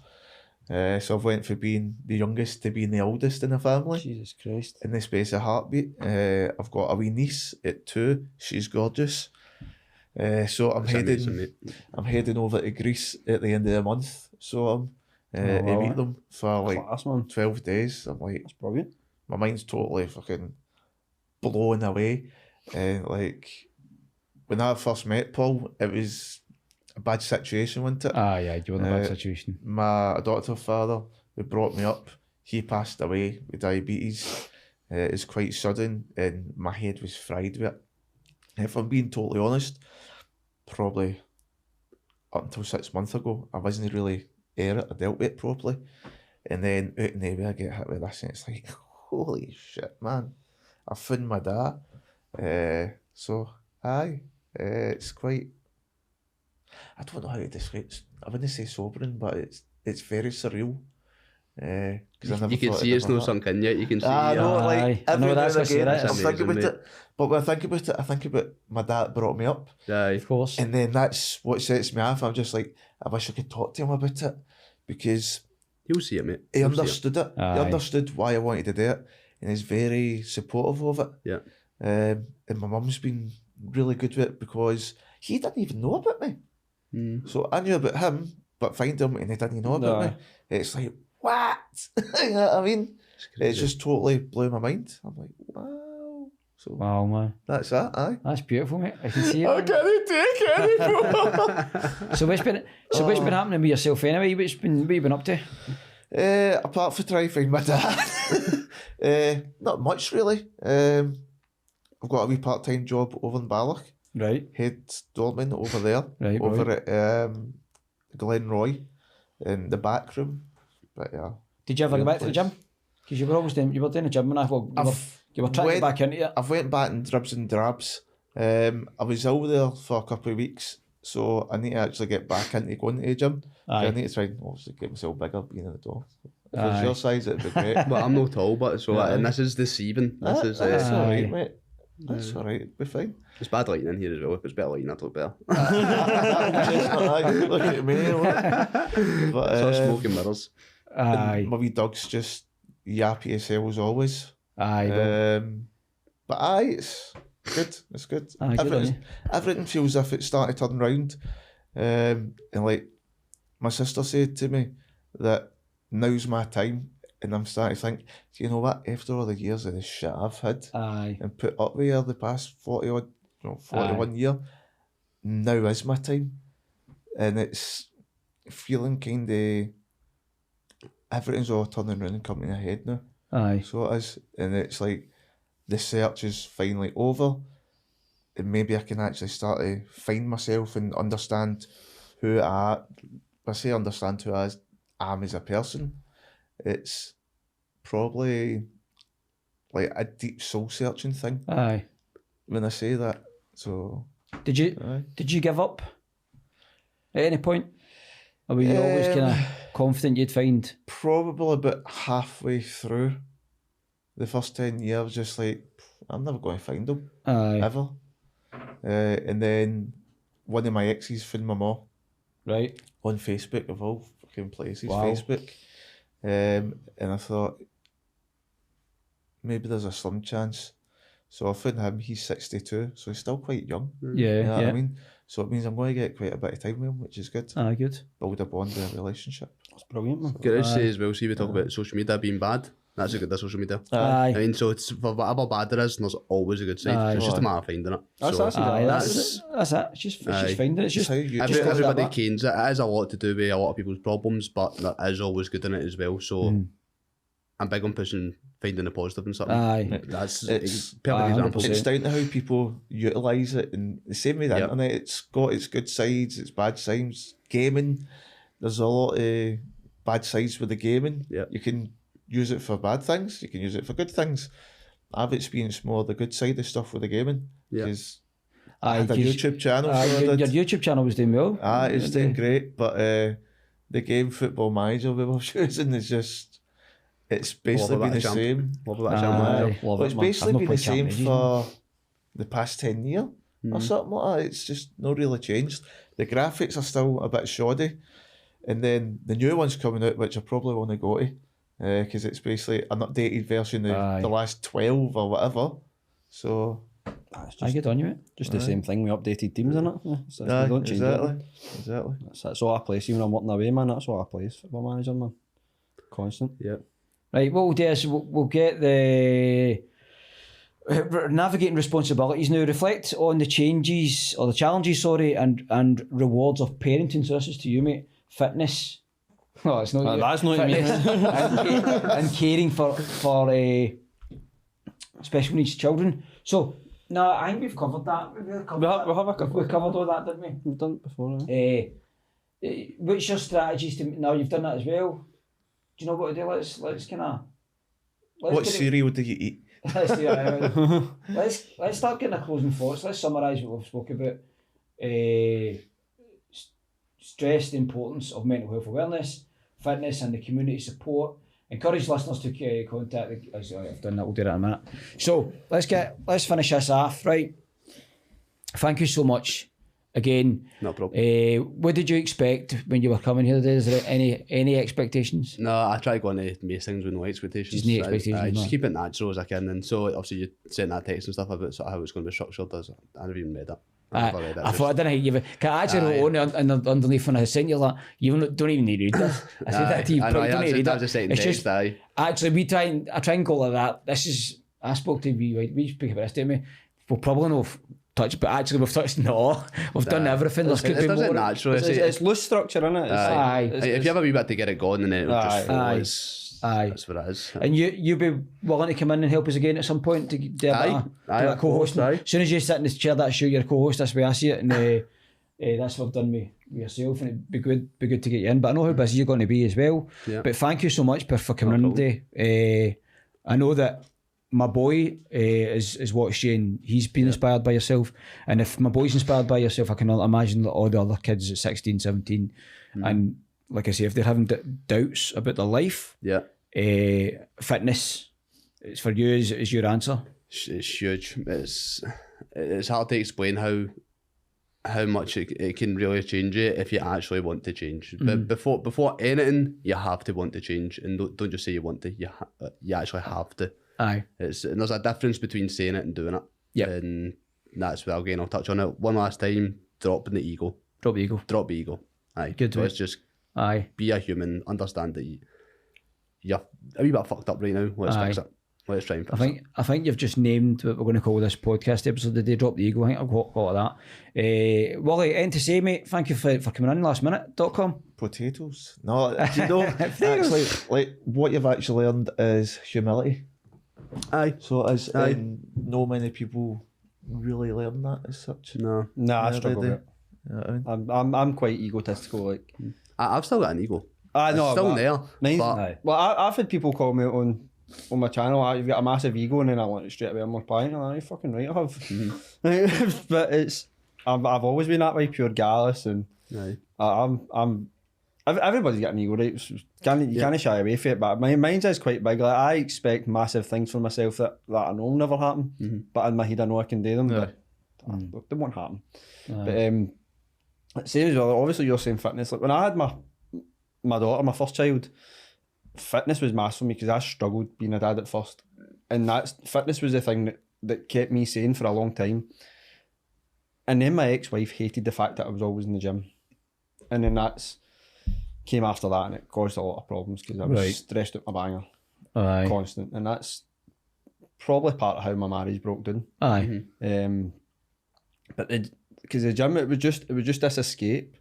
So I've went from being the youngest to being the oldest in the family. Jesus Christ. In the space of heartbeat. I've got a wee niece at 2. She's gorgeous. So I'm heading over to Greece at the end of the month. So I'm to meet them for like 12 days. I'm like, that's brilliant. My mind's totally fucking blown away. Like when I first met Paul, it was a bad situation, wasn't it? Yeah, you were in a bad situation. My adoptive father, who brought me up, he passed away with diabetes. is quite sudden, and my head was fried with it. If I'm being totally honest, probably up until 6 months ago, I wasn't really I dealt with it properly. And then out in the way I get hit with this, and it's like, holy shit, man, I found my dad. So, aye, it's quite, I don't know how to describe it. I wouldn't say sobering, but it's very surreal. You can see it's not sunk in yet. You can see. I know, like I know that's again, that's I'm thinking about it. But when I think about it, I think about my dad brought me up. Aye. of course. And then that's what sets me off. I'm just like, I wish I could talk to him about it, because He'll see it, mate. he understood it. Aye. He understood why I wanted to do it, and he's very supportive of it. Yeah. And my mum's been really good with it, because he didn't even know about me. So I knew about him, but find him and he didn't know about me. It's like, what? You know what I mean? It just totally blew my mind. I'm like, wow. So Wow, man. that's that, aye. That's beautiful, mate. I can see it. I can't take it anymore. So what's been happening with yourself anyway? What you been up to? Apart from trying to find my dad, not much really. I've got a wee part-time job over in Balloch, Right. head doorman over there, Right, over at Glenroy in the back room. But yeah. Did you ever go back to the gym? Because you were always doing the gym, and you were trying to get back into it. I've went back in dribs and drabs. I was over there for a couple of weeks, so I need to actually get back into going to the gym. Aye. I need to try and obviously get myself bigger, being in the door. If Aye. it's your size, it'd be great. Well, I'm not tall, but so and this is deceiving. This is That's Aye. alright, mate. That's alright, it'll be fine. it's bad lighting in here as well. If it's better lighting, I'd look better. Look at me. But, It's all smoke and mirrors. Aye. my wee dog's just yappy as hell as always. Aye. But aye, it's good. It's good. Aye, good on you. Everything feels as if it's starting to turn round. And like my sister said to me that now's my time, and I'm starting to think, do you know what? After all the years of the shit I've had Aye. and put up with here the past 41 year, now is my time. And it's feeling kind of, everything's all turning around and coming ahead now. Aye. So it is. And it's like, the search is finally over, and maybe I can actually start to find myself and understand who I say understand who I am as a person. It's probably like a deep soul searching thing Aye. when I say that. So Did you give up at any point? Or were you always kind of confident you'd find? probably about halfway through the first 10 years, just like, I'm never going to find them, Aye. ever. And then one of my exes found my mum Right. on Facebook, of all fucking places, Wow. Facebook. And I thought, maybe there's a slim chance. So I found him, he's 62, so he's still quite young. Yeah. You know what Yeah. I mean? So it means I'm going to get quite a bit of time with him, which is good. Aye. Good. Build a bond in a relationship. That's brilliant, man. Can I say as well, see we talk about social media being bad. That's a good social media. Aye. I mean, so it's for whatever bad there is, there's always a good side. Aye. It's just a matter of finding it. That's- so, that's Aye. that's- That's it. It's just Aye. finding it. It's Just just how you Every, just got everybody that. canes it. It is a lot to do with a lot of people's problems, but there is always good in it as well. So I'm big on pushing, finding the positive in something. Aye. That's It's- a perfect example. 100%. It's down to how people utilise it, and the same with the Yep. internet. It's got its good sides, its bad sides. Gaming, there's a lot of bad sides with the gaming. Yep. You can use it for bad things, you can use it for good things. I've experienced more the good side of stuff with the gaming, Yeah. because Aye. I had a 'cause- YouTube channel. aye, so I your did. YouTube channel was doing well. It's doing great, but the game Football Manager we were using is just, it's basically Love a been the bit of champ. same. Love that Aye. channel manager. Love Well, it, it's man. basically I've not been the played same Champions for the past 10 years or something like that. It's just not really changed. The graphics are still a bit shoddy, and then the new one's coming out, which I probably want to go to, because it's basically an updated version of Aye. the last 12 or whatever. So, It's I just, get on you, mate. just the same thing with updated teams, isn't it? Yeah, so they don't change it. exactly. That's all I play. See, when I'm working away, man, that's all I play is Football Manager, man. Constant. Yeah. Right, what we'll do is we'll get the navigating responsibilities now. Reflect on the changes or the challenges, and rewards of parenting. So this is to you, mate. Fitness. Well, it's not. That's not to me. fitness and caring for special needs children. So, no, I think we've covered that. We've covered all that, didn't we? We've done it before. What's your strategies to? Now you've done that as well. Do you know what to do? Let's kind of. What cereal do you eat? Let's start getting a closing thoughts. Let's summarise what we've spoken about. Stress the importance of mental health awareness, fitness, and the community support. Encourage listeners to contact. I've done that. We'll do that in a minute. So let's finish this off, right? Thank you so much again. No problem. What did you expect when you were coming here today? Is there any expectations? No, I try to go into most things with no expectations. Just no expectations. I just keep it natural as I can, and so obviously you sent that text and stuff about sort of how it's going to be structured. I never even read that. I thought I don't know how you can I actually wrote on underneath when I sent you that you don't even need to read this. I said that to you. Don't need to read it. It's just actually I try and go like that. This is I spoke to we speak about this, didn't we? We'll probably not touch, but actually we've touched all. We've done everything. There could be more. Natural. It's loose structure, isn't it? If you have a wee bit to get it going, and then it'll just flow. That's what it is. And you'll be willing to come in and help us again at some point to do a co-host. As soon as you sit in the chair, that's you. You're a co-host. That's the way I see it, and that's what I've done with yourself. And it'd be good to get you in. But I know how busy you're going to be as well. Yeah. But thank you so much for coming in today. I know that my boy is watching you, and he's been inspired by yourself. And if my boy's inspired by yourself, I can imagine that all the other kids at 16, 17, and like I say, if they're having doubts about their life, fitness, it's for you is your answer. It's huge. It's hard to explain how much it can really change you if you actually want to change. But before anything, you have to want to change, and don't just say you want to. You actually have to. Aye. And there's a difference between saying it and doing it. Yeah. And that's where I'll touch on it one last time. Dropping the ego. Drop the ego. Aye. Good. So it's just. Aye. Be a human. Understand that you're a wee bit fucked up right now. Let's fix it. Let's try and fix it. I think you've just named what we're going to call this podcast episode today. Drop the ego. I think I've got that. Wally, anything to say, mate? Thank you for coming in lastminute.com. Potatoes. No, you know, actually, like what you've actually learned is humility. Aye. So it is, and no many people really learn that as such. No, I struggle with it. You know, I'm quite egotistical. Like I've still got an ego. I know, still there. Well, I've had people call me on my channel, you've got a massive ego, and then I want it straight away. I'm replying, and I'm fucking right, I have. But I've always been that way, pure gallus, and everybody's got an ego, right? You can't shy away from it. But mine's is quite big. Like I expect massive things for myself that I know will never happen. But in my head, I know I can do them. But they won't happen. But same as well. Obviously, you're saying fitness. Like when I had my daughter, my first child, fitness was massive for me because I struggled being a dad at first, and fitness was the thing that kept me sane for a long time. And then my ex-wife hated the fact that I was always in the gym, and then came after that, and it caused a lot of problems because I was stressed out my banger, constant, and that's probably part of how my marriage broke down. But because the gym, it was just this escape.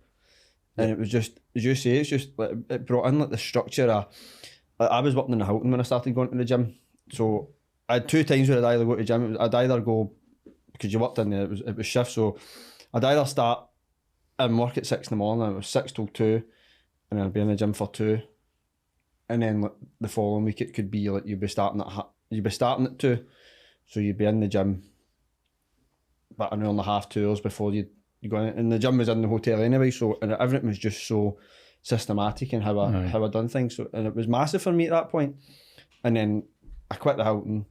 And it was just, as you say, it's just like, it brought in like the structure of, like, I was working in the Hilton when I started going to the gym. So I had 2 times where I'd either go to the gym, I'd either go, because you worked in there, it was shift, so I'd either start and work at 6 in the morning, it was 6 till 2, and then I'd be in the gym for 2. And then like, the following week it could be like you'd be starting at 2. So you'd be in the gym about an hour and a half, 2 hours before you go in, and the gym was in the hotel anyway, so and everything was just so systematic in how I done things. So, and it was massive for me at that point. And then I quit the Hilton,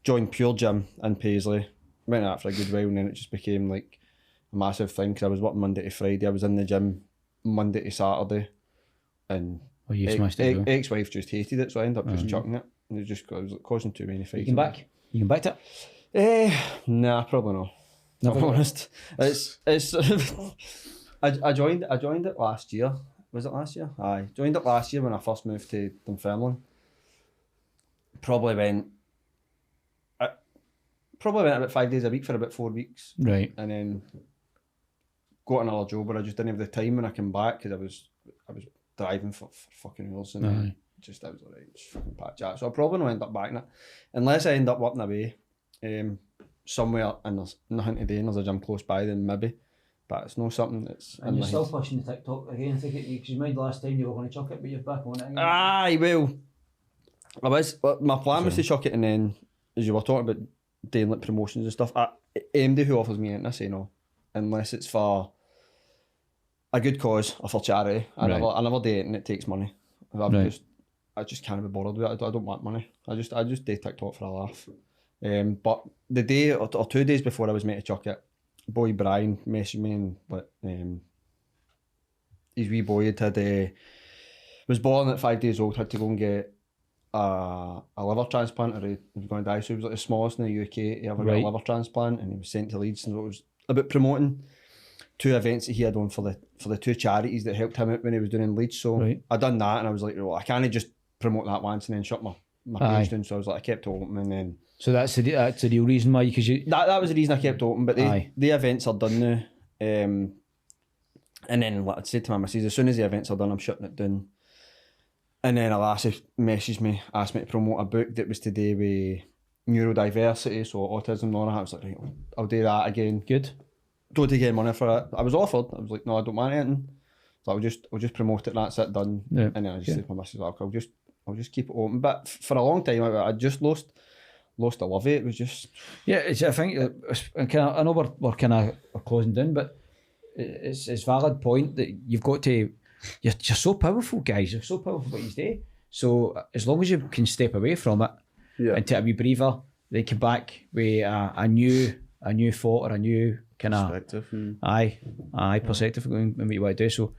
joined Pure Gym in Paisley, went out for a good while, and then it just became like a massive thing because I was working Monday to Friday. I was in the gym Monday to Saturday, and ex-wife just hated it, so I ended up just chucking it. And it was causing too many fights. You can back to it? Nah, probably not. If I'm honest, it's I joined it last year. Was it last year? Aye, joined it last year when I first moved to Dunfermline. Probably went about 5 days a week for about 4 weeks. Right. And then got another job where I just didn't have the time when I came back because I was driving for fucking hours and I was like, right, just fucking patch that. So I probably not end up back in it. Unless I end up working away somewhere and there's nothing to do and there's a gym close by, then maybe. But it's not something that's... And you're still pushing the TikTok again, I think, because you mind last time you were going to chuck it, but you're back on it again. Aye, well, I was. My plan was to chuck it, and then, as you were talking about doing like promotions and stuff, anybody who offers me anything, I say no. Unless it's for a good cause or for charity. I never do it and it takes money. I just can't be bothered with it. I don't want money. I just do TikTok for a laugh. But the day or 2 days before I was meant to chuck it, boy Brian messaged me and his wee boy was born at 5 days old, had to go and get a liver transplant, or he was going to die. So he was like the smallest in the UK to ever get a liver transplant, and he was sent to Leeds. And it was about promoting 2 events that he had on for the 2 charities that helped him out when he was doing in Leeds. So I done that, and I was like, well, I can't just promote that once and then shut my page down. So I was like, I kept it open, and then. So that's the real reason why, because you. That was the reason I kept it open, but the events are done now. And then like I said to my missus, as soon as the events are done, I'm shutting it down. And then a lassie messaged me, asked me to promote a book that was to do with neurodiversity, so autism and all that. I was like, right, I'll do that again. Good. Don't take any money for it. I was offered. I was like, no, I don't want anything. So I'll just promote it. That's it, done. Yeah. And then I just said to my missus, I'll just keep it open. But for a long time, I just lost the love of it. It was just I think I know we're kind of closing down, but it's a valid point that you've got to. You're so powerful, guys. You're so powerful what you do. So as long as you can step away from it and take a wee breather, then come back with a new thought or a new kind of perspective. Perspective going what you want to do. So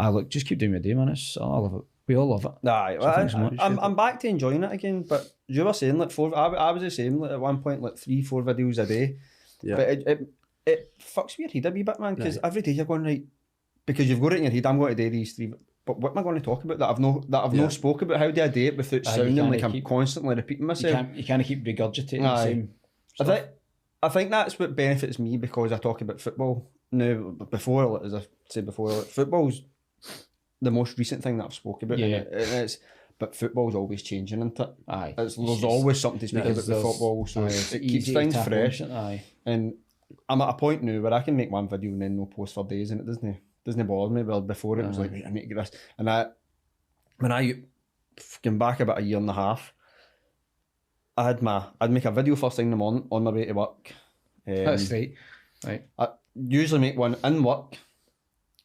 look, just keep doing your day, man. I love it. We all love it. I'm back to enjoying it again. But you were saying like I was the same. Like, at one point, like 3-4 videos a day. Yeah. But it fucks with your head a wee bit, man. Because every day you're going right. Because you've got it in your head, I'm going to do these 3, but what am I going to talk about that I've not spoke about? How do I do it without sounding like I'm constantly repeating myself? You can't keep regurgitating the same stuff. I think that's what benefits me, because I talk about football now. Before, as I said before, football's the most recent thing that I've spoken about. But football's always changing, isn't it? There's always something to speak about with football, so it keeps things fresh. And I'm at a point now where I can make one video and then no post for days, and it doesn't bother me. Well, before it was like, I need to get this. And when I came back about a year and a half, I'd make a video first thing in the morning on my way to work. That's right. I usually make one in work,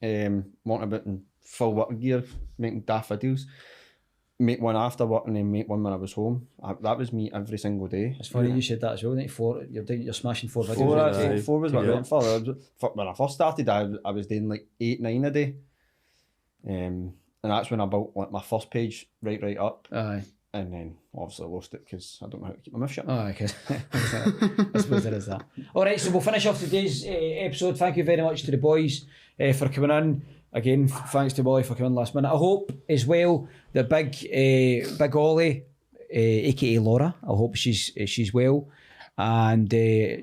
walking about in full work gear, making daft videos. Make one after work and then make one when I was home. That was me every single day. It's funny you said that as well. You're smashing 4 videos. 4 was what I went for. When I first started, I was doing like 8-9 a day. And that's when I built like my first page right up. And then obviously I lost it because I don't know how to keep my mouth shut. Okay. I suppose there is that. Alright, so we'll finish off today's episode. Thank you very much to the boys for coming in. Again, thanks to Wally for coming last minute. I hope as well the big Ollie, aka Laura, I hope she's well and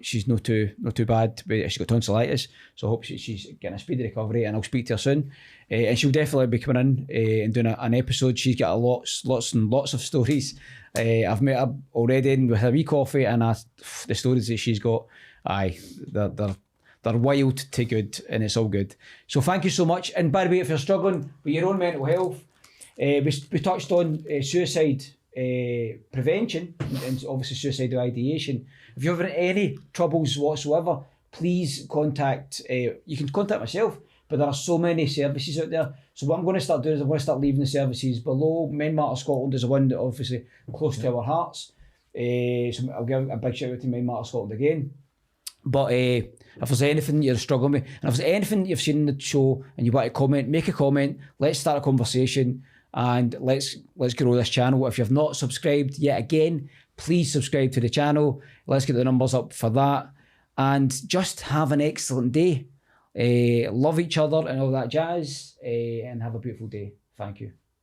she's not too bad. She's got tonsillitis, so I hope she's getting a speedy recovery, and I'll speak to her soon. And she'll definitely be coming in and doing an episode. She's got lots and lots of stories. I've met her already and with a wee coffee, and the stories that she's got, they're wild to good, and it's all good. So thank you so much. And by the way, if you're struggling with your own mental health, we touched on suicide prevention and obviously suicidal ideation. If you're having any troubles whatsoever, please contact, you can contact myself, but there are so many services out there. So what I'm going to start doing is I'm going to start leaving the services below. Men Matter Scotland is the one that obviously close to our hearts. So I'll give a big shout out to Men Matter Scotland again. But if there's anything you're struggling with, and if there's anything you've seen in the show and you want to comment, make a comment. Let's start a conversation and let's grow this channel. If you've not subscribed yet again, please subscribe to the channel. Let's get the numbers up for that. And just have an excellent day. Love each other and all that jazz. And have a beautiful day. Thank you.